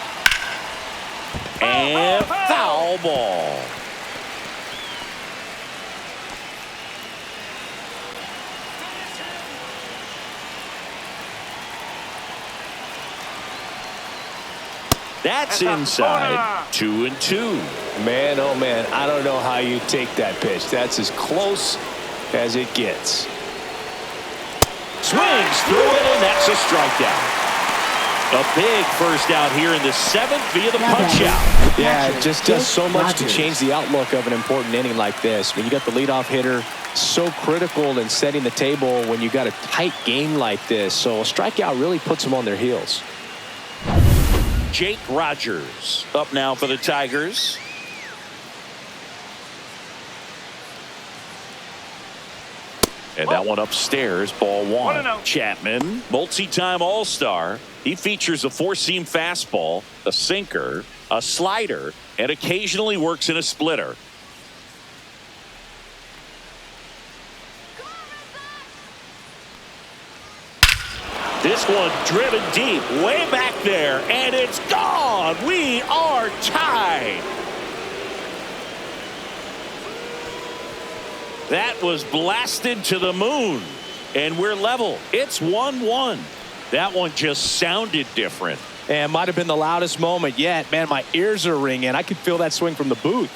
And foul ball. That's inside. 2-2. Man, oh man, I don't know how you take that pitch. That's as close as it gets. Swings through it, and that's a strikeout. A big first out here in the 7th via the punch out. Yeah, it just does so much to change the outlook of an important inning like this. I mean, you got the leadoff hitter, so critical in setting the table when you got a tight game like this. So a strikeout really puts them on their heels. Jake Rogers up now for the Tigers. And that one upstairs, ball one. 1-0. Chapman, multi-time All-Star. He features a 4-seam fastball, a sinker, a slider, and occasionally works in a splitter. This one driven deep, way back there, and it's gone. We are tied. That was blasted to the moon, and we're level. It's 1-1. That one just sounded different. And might have been the loudest moment yet. Man, my ears are ringing. I could feel that swing from the booth.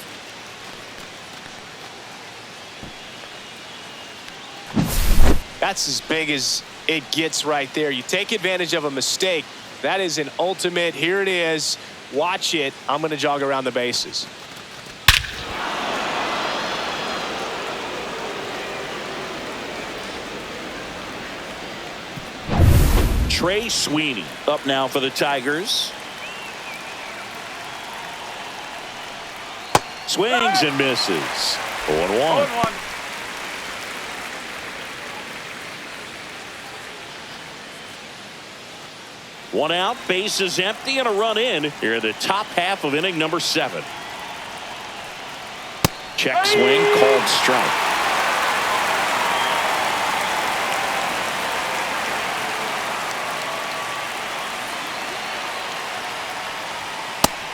That's as big as it gets right there. You take advantage of a mistake. That is an ultimate. Here it is. Watch it. I'm going to jog around the bases. Trey Sweeney up now for the Tigers. Swings and misses. 0-1. 0-1. One out, base is empty, and a run in here in the top half of inning number 7. Check swing, called strike.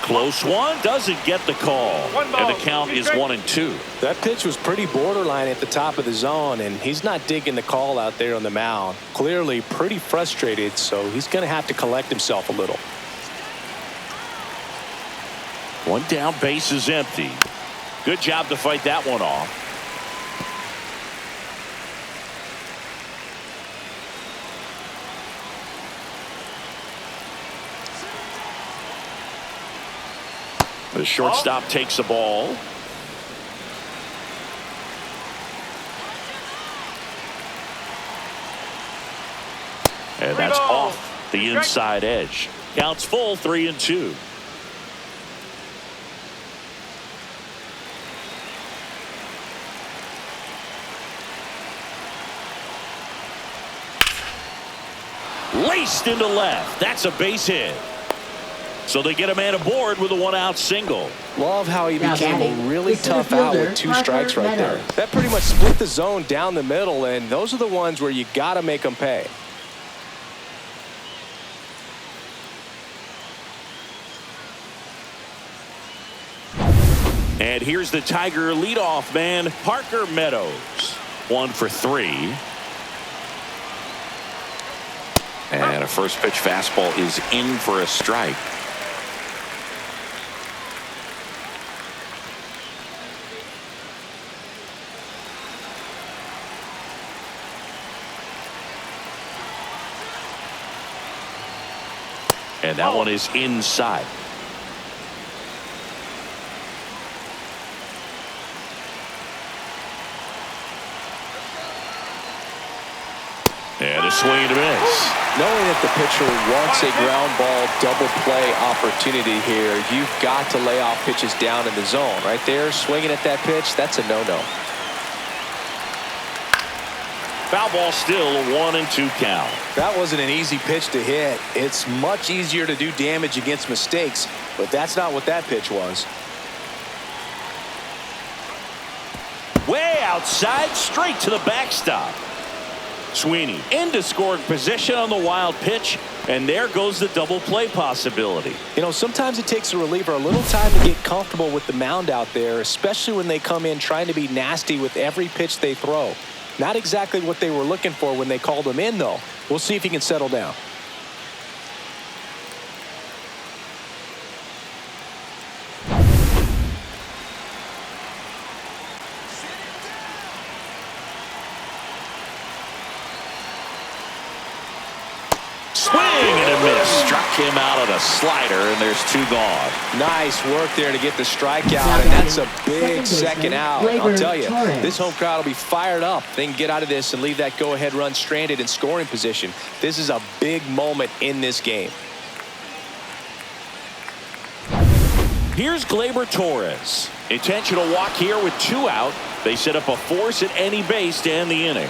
Close one, doesn't get the call. And the count is 1-2. That pitch was pretty borderline at the top of the zone, and he's not digging the call out there on the mound. Clearly pretty frustrated, so he's going to have to collect himself a little. One down, base is empty. Good job to fight that one off. The shortstop takes the ball. And that's off the inside edge. Counts full, 3-2. Laced into left. That's a base hit. So they get a man aboard with a one-out single. Love how he became a really tough out with 2 strikes right there. That pretty much split the zone down the middle, and those are the ones where you got to make them pay. And here's the Tiger leadoff man, Parker Meadows. 1 for 3. And a first pitch fastball is in for a strike. And that one is inside. And a swing and a miss. Knowing that the pitcher wants a ground ball double play opportunity here, you've got to lay off pitches down in the zone. Right there, swinging at that pitch, that's a no-no. Foul ball, still a 1-2 count. That wasn't an easy pitch to hit. It's much easier to do damage against mistakes, but that's not what that pitch was. Way outside, straight to the backstop. Sweeney into scoring position on the wild pitch, and there goes the double play possibility. You know, sometimes it takes a reliever a little time to get comfortable with the mound out there, especially when they come in trying to be nasty with every pitch they throw. Not exactly what they were looking for when they called him in, though. We'll see if he can settle down. Swing and a miss. Struck him out on a slider, and there's 2 gone. Nice work there to get the strikeout, and that's a big second out. I'll tell you, this home crowd will be fired up. They can get out of this and leave that go-ahead run stranded in scoring position. This is a big moment in this game. Here's Gleyber Torres. Intentional walk here with 2 out. They set up a force at any base to end the inning.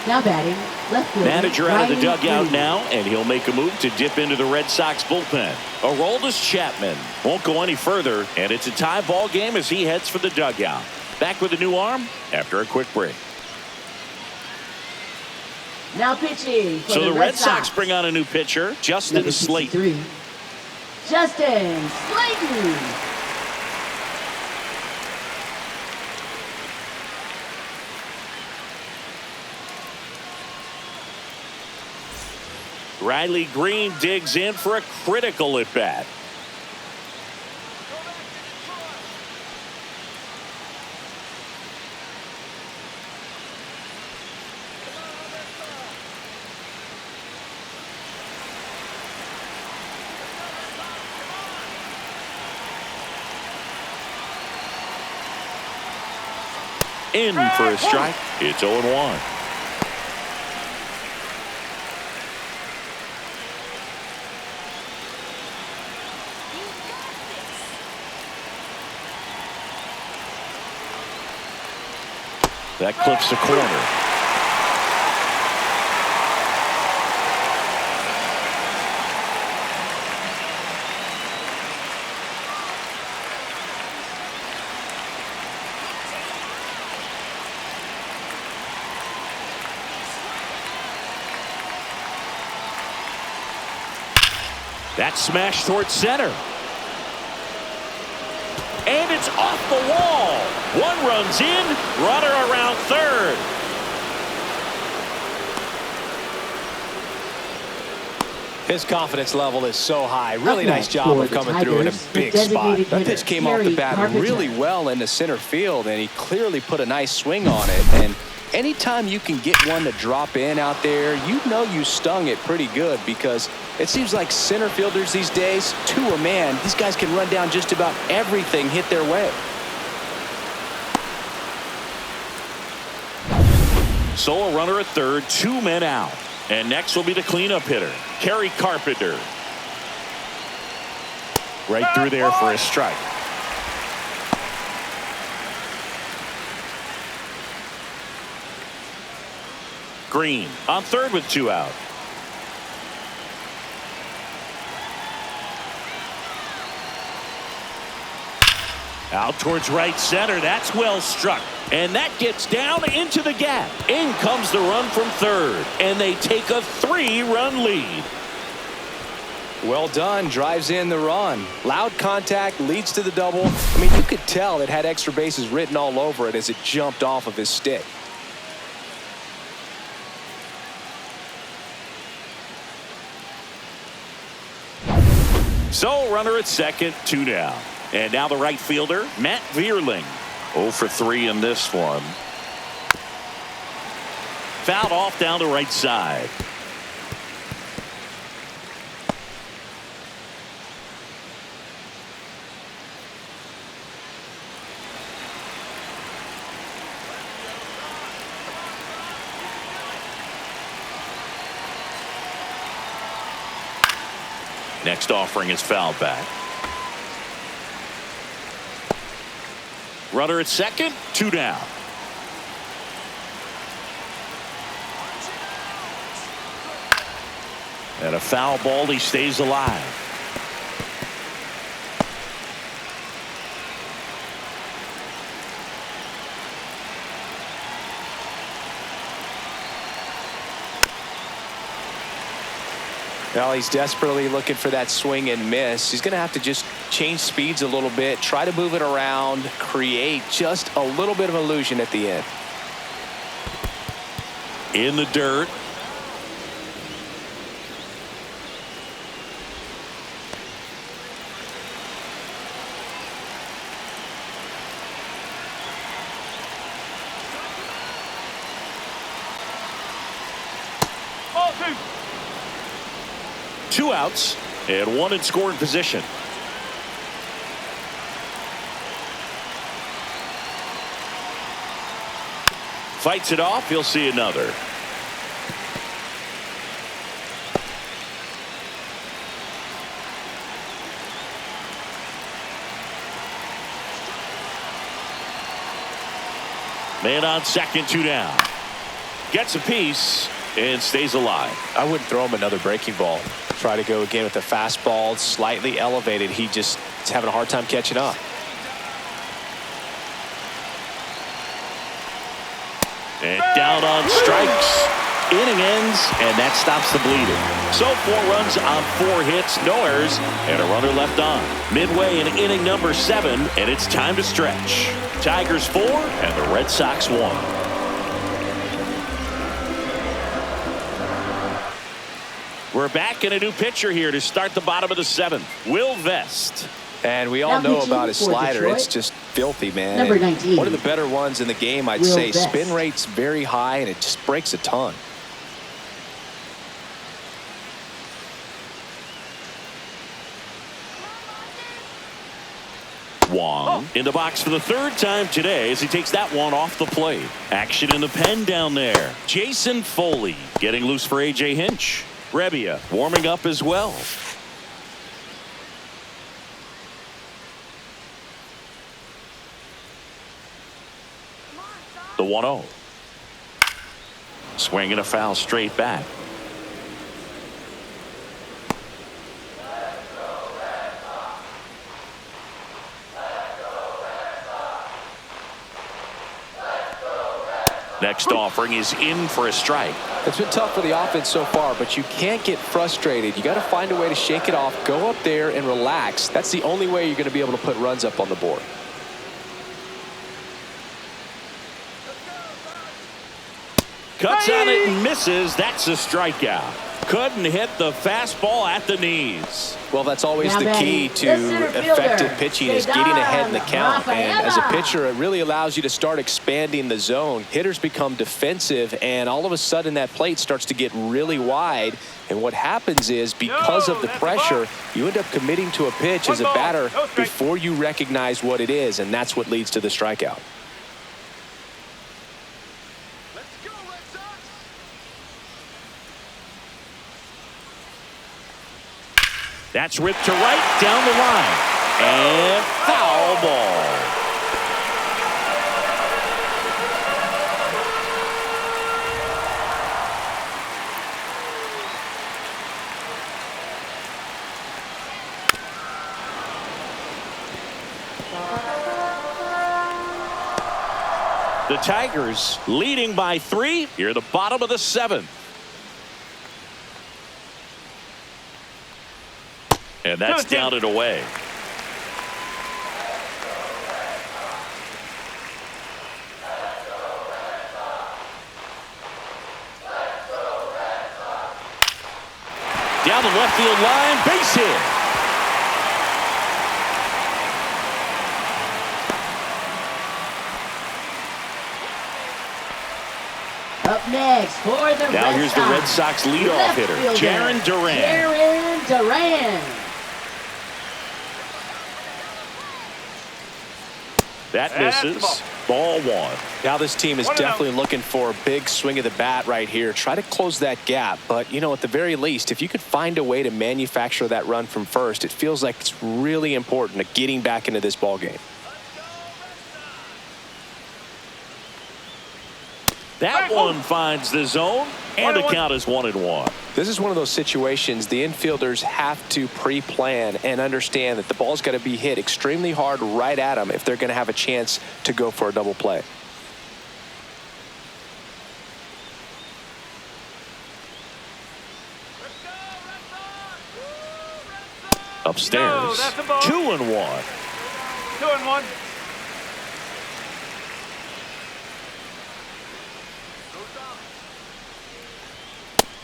Now batting, left fielder, Manager out of the Riley dugout Green. now, and he'll make a move to dip into the Red Sox bullpen. Aroldis Chapman won't go any further, and it's a tie ball game as he heads for the dugout. Back with a new arm after a quick break. Now pitching for So the Red Sox bring on a new pitcher, Justin Number Slayton. 63, Justin Slayton. Riley Green digs in for a critical at bat. In for a strike. It's 0-1. That clips the corner. That smash towards center. And it's off the wall. 1 runs in, runner around third. His confidence level is so high. Really nice job of coming through in a big spot. That pitch came off the bat really well into center field, and he clearly put a nice swing on it. And anytime you can get one to drop in out there, you know you stung it pretty good, because it seems like center fielders these days, to a man, these guys can run down just about everything hit their way. So a runner at third, 2 men out. And next will be the cleanup hitter, Kerry Carpenter. Right through there for a strike. Green on third with 2 out. Out towards right center. That's well struck. And that gets down into the gap. In comes the run from third. And they take a 3-run lead. Well done. Drives in the run. Loud contact, leads to the double. I mean, you could tell it had extra bases written all over it as it jumped off of his stick. So runner at second, 2 down. And now the right fielder, Matt Vierling. 0 for 3 in this one. Fouled off down the right side. Next offering is fouled back. Runner at second, 2 down. And a foul ball, he stays alive. Well, he's desperately looking for that swing and miss. He's going to have to just change speeds a little bit, try to move it around, create just a little bit of illusion at the end. In the dirt. Ball 2. 2 outs and 1 in scoring position. Fights it off. He'll see another. Man on second, 2 down. Gets a piece and stays alive. I wouldn't throw him another breaking ball. Try to go again with the fastball, slightly elevated. He just is having a hard time catching up. And down on strikes. Inning ends, and that stops the bleeding. So 4 runs on 4 hits, no errors, and a runner left on. Midway in inning number 7, and it's time to stretch. Tigers 4 and the Red Sox 1. We're back in a new pitcher here to start the bottom of the 7th. Will Vest. And we all Now know pitching about his for slider. Detroit, It's just filthy, man. number And 19. one of the better ones in the game, I'd Will say. Vest. Spin rate's very high, and it just breaks a ton. Wong in the box for the 3rd time today as he takes that one off the plate. Action in the pen down there. Jason Foley getting loose for A.J. Hinch. Rebbia warming up as well. The 1-0. Swinging a foul straight back. Next offering is in for a strike. It's been tough for the offense so far, but you can't get frustrated. You got to find a way to shake it off, go up there and relax. That's the only way you're going to be able to put runs up on the board. Cuts on it and misses. That's a strikeout. couldn't hit the fastball at the knees. Well, that's always Now the key batting, to the center effective fielder, pitching is getting ahead in the count. And as a Rafaela. pitcher, it really allows you to start expanding the zone. Hitters become defensive, and all of a sudden that plate starts to get really wide. And what happens is, because of the pressure, you end up committing to a pitch as a batter before you recognize what it is, and that's what leads to the strikeout. Let's go, Red Sox. That's ripped to right down the line. And foul ball. The Tigers leading by 3 here at the bottom of the 7th. And that's down and away. Down the left field line, base hit. Up next for the Now Red here's the Sox, Red Sox leadoff left hitter, fielder, Jaron Duran. Jaron Duran. That misses. Ball 1. Now this team is definitely looking for a big swing of the bat right here. Try to close that gap. But, you know, at the very least, if you could find a way to manufacture that run from first, it feels like it's really important to getting back into this ball game. That one finds the zone, and the count is 1-1. This is one of those situations the infielders have to pre-plan and understand that the ball's got to be hit extremely hard right at them if they're going to have a chance to go for a double play. Upstairs, that's a ball. 2-1. 2-1.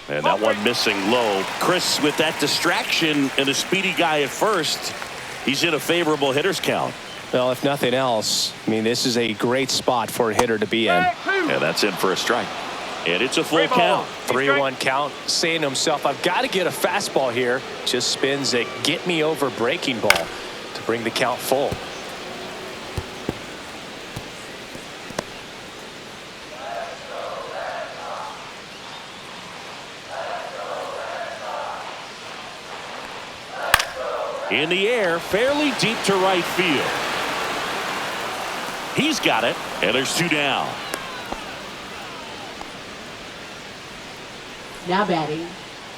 And that one missing low. Chris, with that distraction and a speedy guy at first, he's in a favorable hitter's count. Well, if nothing else, I mean, this is a great spot for a hitter to be in. And that's in for a strike. And it's a full count. 3-1 count, saying to himself, I've got to get a fastball here. Just spins a get me over breaking ball to bring the count full. In the air, fairly deep to right field. He's got it, and there's 2 down. Now batting,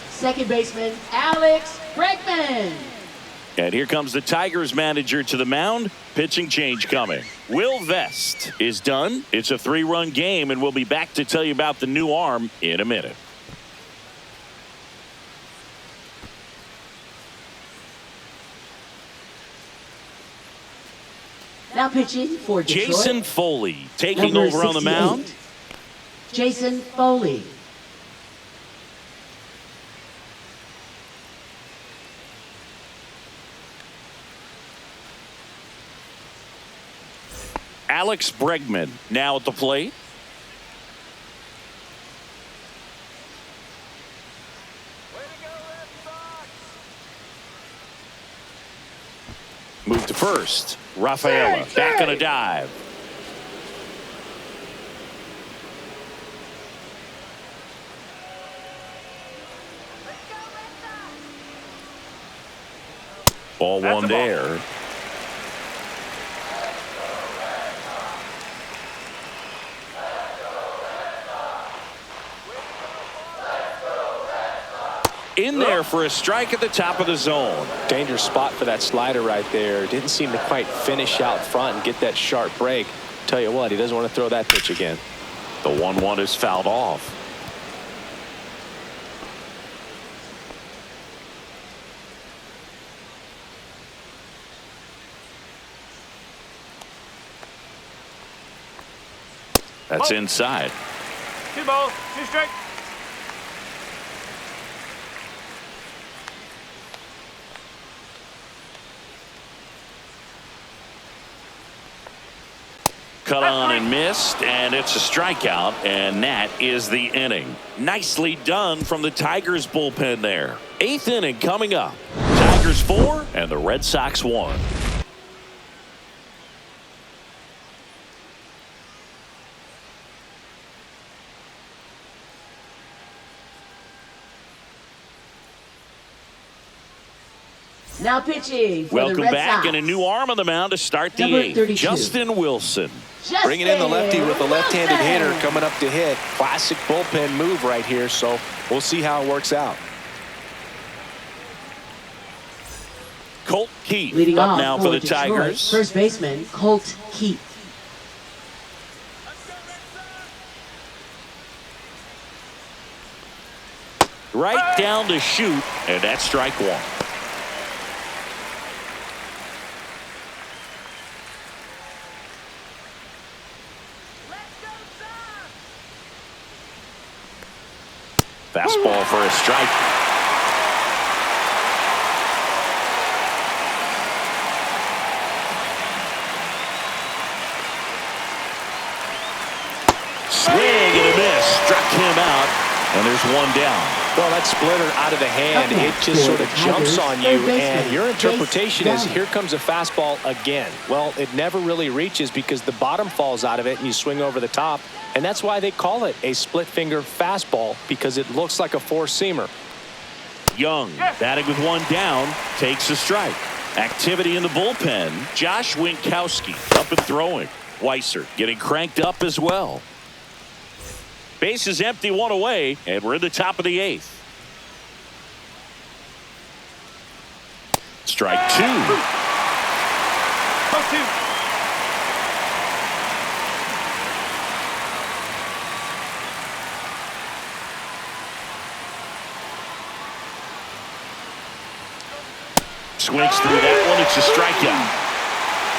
second baseman Alex Bregman. And here comes the Tigers manager to the mound. Pitching change coming. Will Vest is done. It's a 3-run game, and we'll be back to tell you about the new arm in a minute. Now pitching for Detroit, Jason Foley taking number over on the 68, mound. Jason Foley. Alex Bregman now at the plate. Move to first. Rafaela back on a dive. Ball 1 there. In there for a strike at the top of the zone. Dangerous spot for that slider right there. Didn't seem to quite finish out front and get that sharp break. Tell you what, he doesn't want to throw that pitch again. The 1-1 is fouled off. That's inside. 2 balls, 2 strikes. Cut on and missed, and it's a strikeout, and that is the inning. Nicely done from the Tigers bullpen there. 8th inning coming up. Tigers 4 and the Red Sox 1. Now pitching for Welcome the Red back, Sox. and a new arm on the mound to start the Number 8th. 32. Justin Wilson. Bringing in the lefty with a left-handed Wilson. hitter coming up to hit. Classic bullpen move right here, so we'll see how it works out. Colt Keith Leading up off now for the Detroit, Tigers. First baseman Colt Keith. Right down to shoot, and that's strike 1. Fastball for a strike. Swing and a miss. Struck him out, and there's one down. Well, that splitter out of the hand, it just sort of jumps on you, and your interpretation is here comes a fastball again. Well, it never really reaches because the bottom falls out of it and you swing over the top, and that's why they call it a split finger fastball, because it looks like a four-seamer. Young, batting with one down, takes a strike. Activity in the bullpen. Josh Winkowski up and throwing. Weiser getting cranked up as well. Base is empty, one away, and we're in the top of the 8th. Strike 2. Swings through that one. It's a strikeout.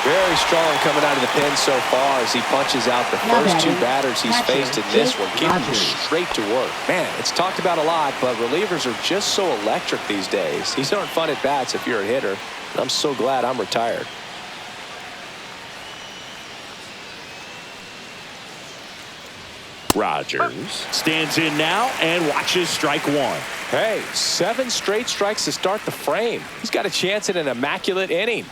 Very strong coming out of the pen so far as he punches out the first 2 batters he's faced in this one, keeping him straight to work. Man, it's talked about a lot, but relievers are just so electric these days. These aren't fun at bats if you're a hitter. I'm so glad I'm retired. Rogers stands in now and watches strike 1. Hey, 7 straight strikes to start the frame. He's got a chance at an immaculate inning.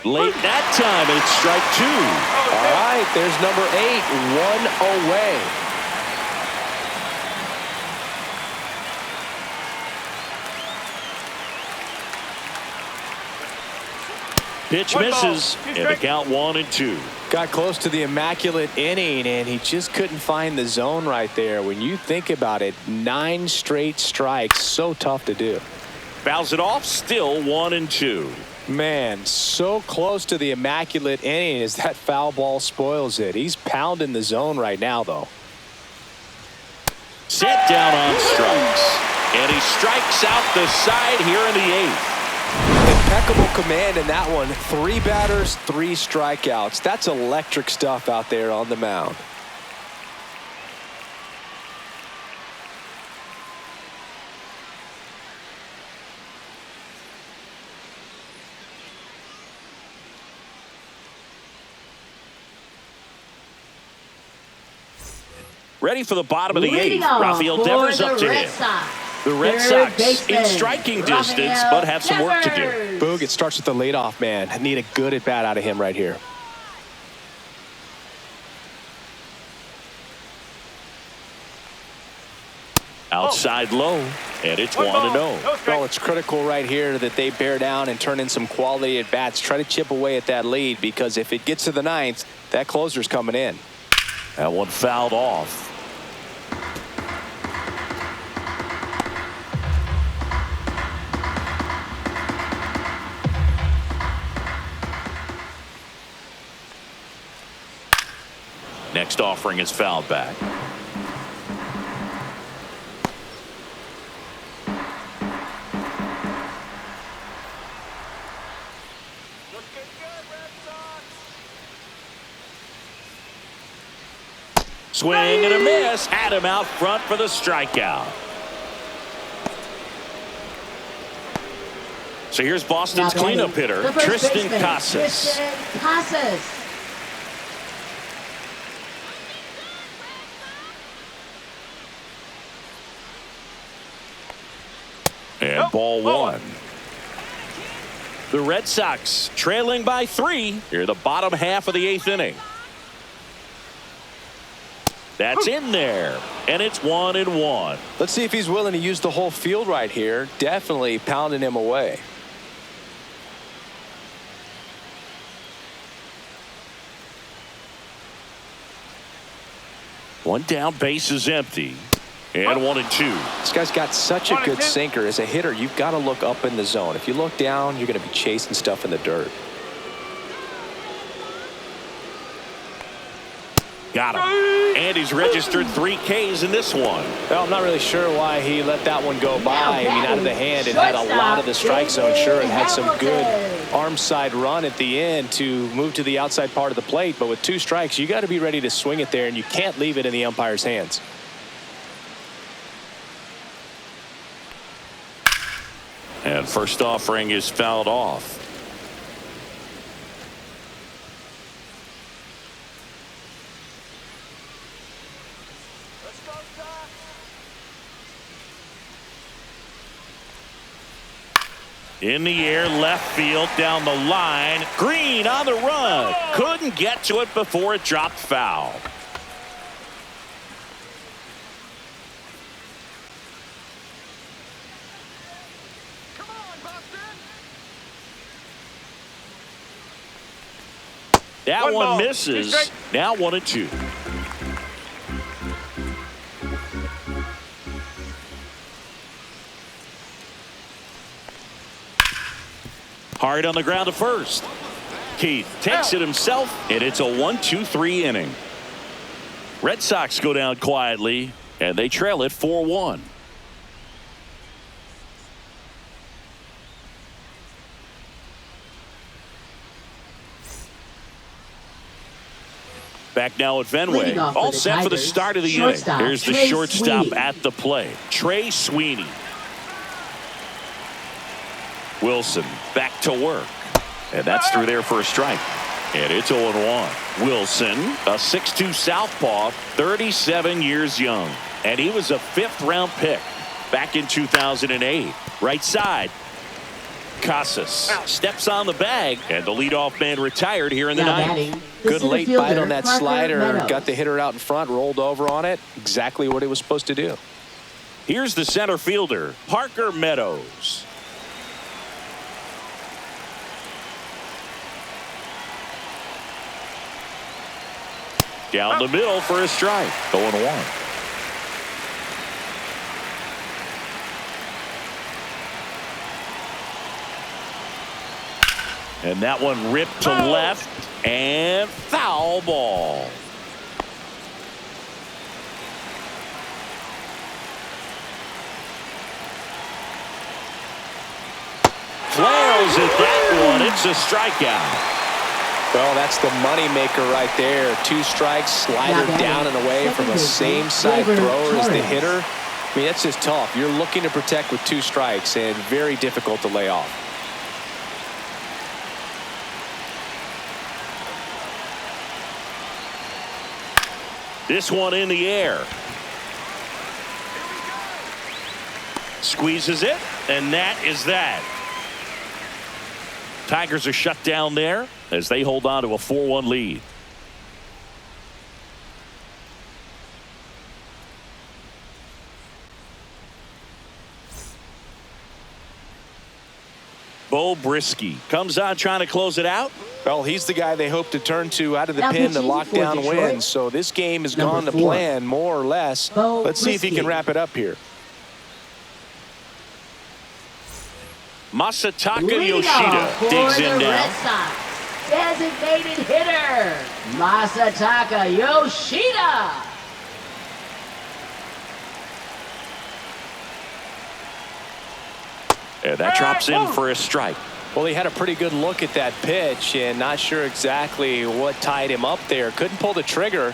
Late that time, and it's strike 2. All right, there's number 8, 1 away. Pitch misses, and the count 1-2. Got close to the immaculate inning, and he just couldn't find the zone right there. When you think about it, 9 straight strikes, so tough to do. Fouls it off, still 1-2. Man, so close to the immaculate inning as that foul ball spoils it. He's pounding the zone right now, though. Set down on strikes, and he strikes out the side here in the 8th. Impeccable command in that one. 3 batters, 3 strikeouts. That's electric stuff out there on the mound. Ready for the bottom of the 8th. Leading off Rafael for Devers the up to Red hit. Sox. The Red Third Sox baseman, in striking distance, but have some work to do. Devers. Boog, it starts with the leadoff man. I need a good at bat out of him right here. Outside low, and it's 1-0. Well, it's critical right here that they bear down and turn in some quality at bats. Try to chip away at that lead, because if it gets to the 9th, that closer's coming in. That one fouled off. Next offering is fouled back. Swing and a miss. Had him out front for the strikeout. So here's Boston's Now cleanup batting, hitter, the first Tristan baseman, Casas. Tristan Casas. And ball one. The Red Sox trailing by 3 here, the bottom half of the 8th inning. That's in there, and it's 1-1. Let's see if he's willing to use the whole field right here. Definitely pounding him away. One down, base is empty. And 1-2. This guy's got such a good sinker. As a hitter, you've got to look up in the zone. If you look down, you're going to be chasing stuff in the dirt. Got him. And he's registered 3 Ks in this one. Well, I'm not really sure why he let that one go by. I mean, out of the hand, it had a lot of the strike zone. Sure, it had some good arm side run at the end to move to the outside part of the plate. But with 2 strikes, you got to be ready to swing it there, and you can't leave it in the umpire's hands. And first offering is fouled off. In the air, left field, down the line. Green on the run. Couldn't get to it before it dropped foul. That one misses. Now 1-2. Hard on the ground to first. Keith takes it himself, and it's a 1-2-3 inning. Red Sox go down quietly, and they trail it 4-1. Back now at Fenway. All set for the start of the inning. Here's the shortstop at the plate, Trey Sweeney. Wilson back to work. And that's through there for a strike. And it's 0-1. Wilson, a 6'2 southpaw, 37 years young. And he was a 5th-round pick back in 2008. Right side. Casas steps on the bag, and the leadoff man retired here in the ninth. Good late bite on that slider. Got the hitter out in front, rolled over on it. Exactly what it was supposed to do. Here's the center fielder, Parker Meadows. Down the middle for a strike. 0-1. And that one ripped to left and foul ball. Flails at that one. It's a strikeout. Well, that's the moneymaker right there. 2 strikes, slider down and away from the same side thrower as the hitter. I mean, that's just tough. You're looking to protect with 2 strikes and very difficult to lay off. This one in the air. Squeezes it, and that is that. Tigers are shut down there as they hold on to a 4-1 lead. Bo Brisky comes on trying to close it out. Well, he's the guy they hope to turn to out of the pen to lock down wins. So this game has gone to plan more or less. Let's see if he can wrap it up here. Masataka Yoshida digs in now. Red Sox designated hitter, Masataka Yoshida. And that drops in for a strike. Well, he had a pretty good look at that pitch and not sure exactly what tied him up there. Couldn't pull the trigger,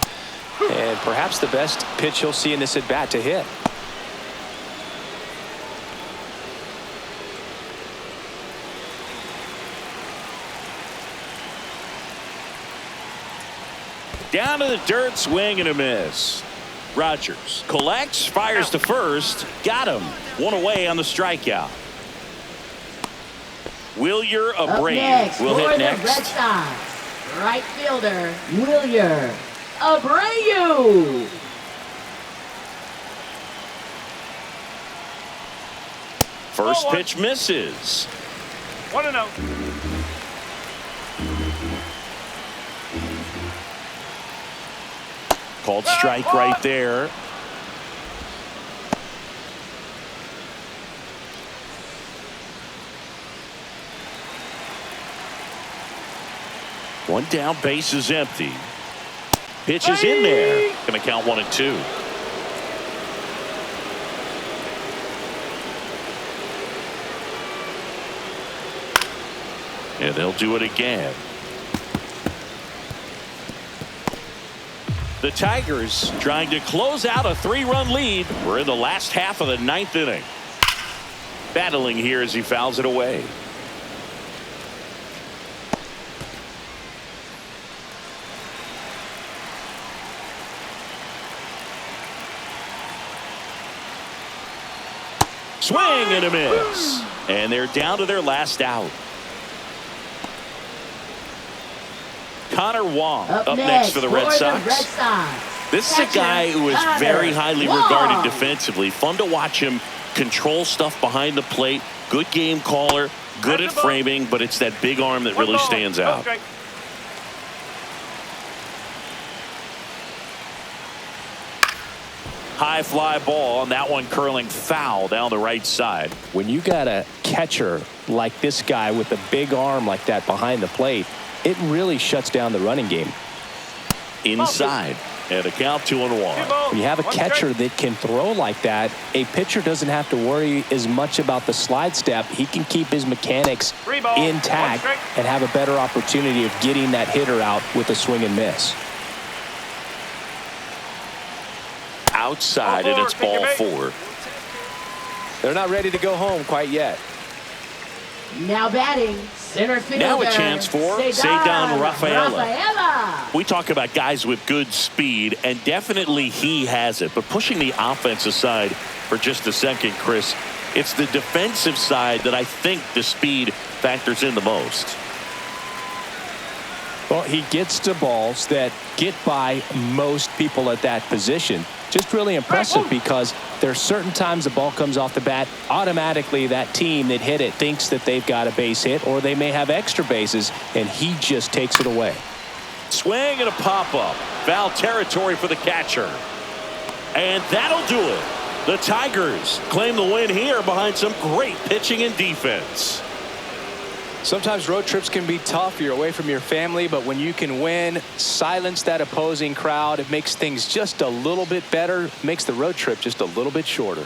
and perhaps the best pitch he'll see in this at bat to hit. Down to the dirt, swing and a miss. Rogers collects, fires to first. Got him. One away on the strikeout. Wilyer Abreu will hit next. Red Sox, right fielder, Wilyer Abreu. First pitch misses. 1-0. Called strike right there. One down, base is empty. Pitch is in there. Going to count 1-2. And they'll do it again. The Tigers trying to close out a 3-run lead. We're in the last half of the 9th inning. Battling here as he fouls it away. Swing and a miss. And they're down to their last out. Connor Wong up next for the Red Sox. This is a guy who is very highly regarded defensively. Fun to watch him control stuff behind the plate. Good game caller, good at framing, but it's that big arm that really stands out. High fly ball, and that one curling foul down the right side. When you got a catcher like this guy with a big arm like that behind the plate, it really shuts down the running game. Inside, and a count 2-1. When you have a catcher that can throw like that, a pitcher doesn't have to worry as much about the slide step. He can keep his mechanics intact and have a better opportunity of getting that hitter out with a swing and miss. Outside, and it's ball 4. They're not ready to go home quite yet. Now batting, center fielder. Now a chance for Cedar Rafaela. We talk about guys with good speed, and definitely he has it. But pushing the offense aside for just a second, Chris, it's the defensive side that I think the speed factors in the most. Well, he gets to balls that get by most people at that position. Just really impressive because there are certain times the ball comes off the bat, automatically that team that hit it thinks that they've got a base hit, or they may have extra bases, and he just takes it away. Swing and a pop-up. Foul territory for the catcher. And that'll do it. The Tigers claim the win here behind some great pitching and defense. Sometimes road trips can be tough. You're away from your family, but when you can win, silence that opposing crowd, it makes things just a little bit better, makes the road trip just a little bit shorter.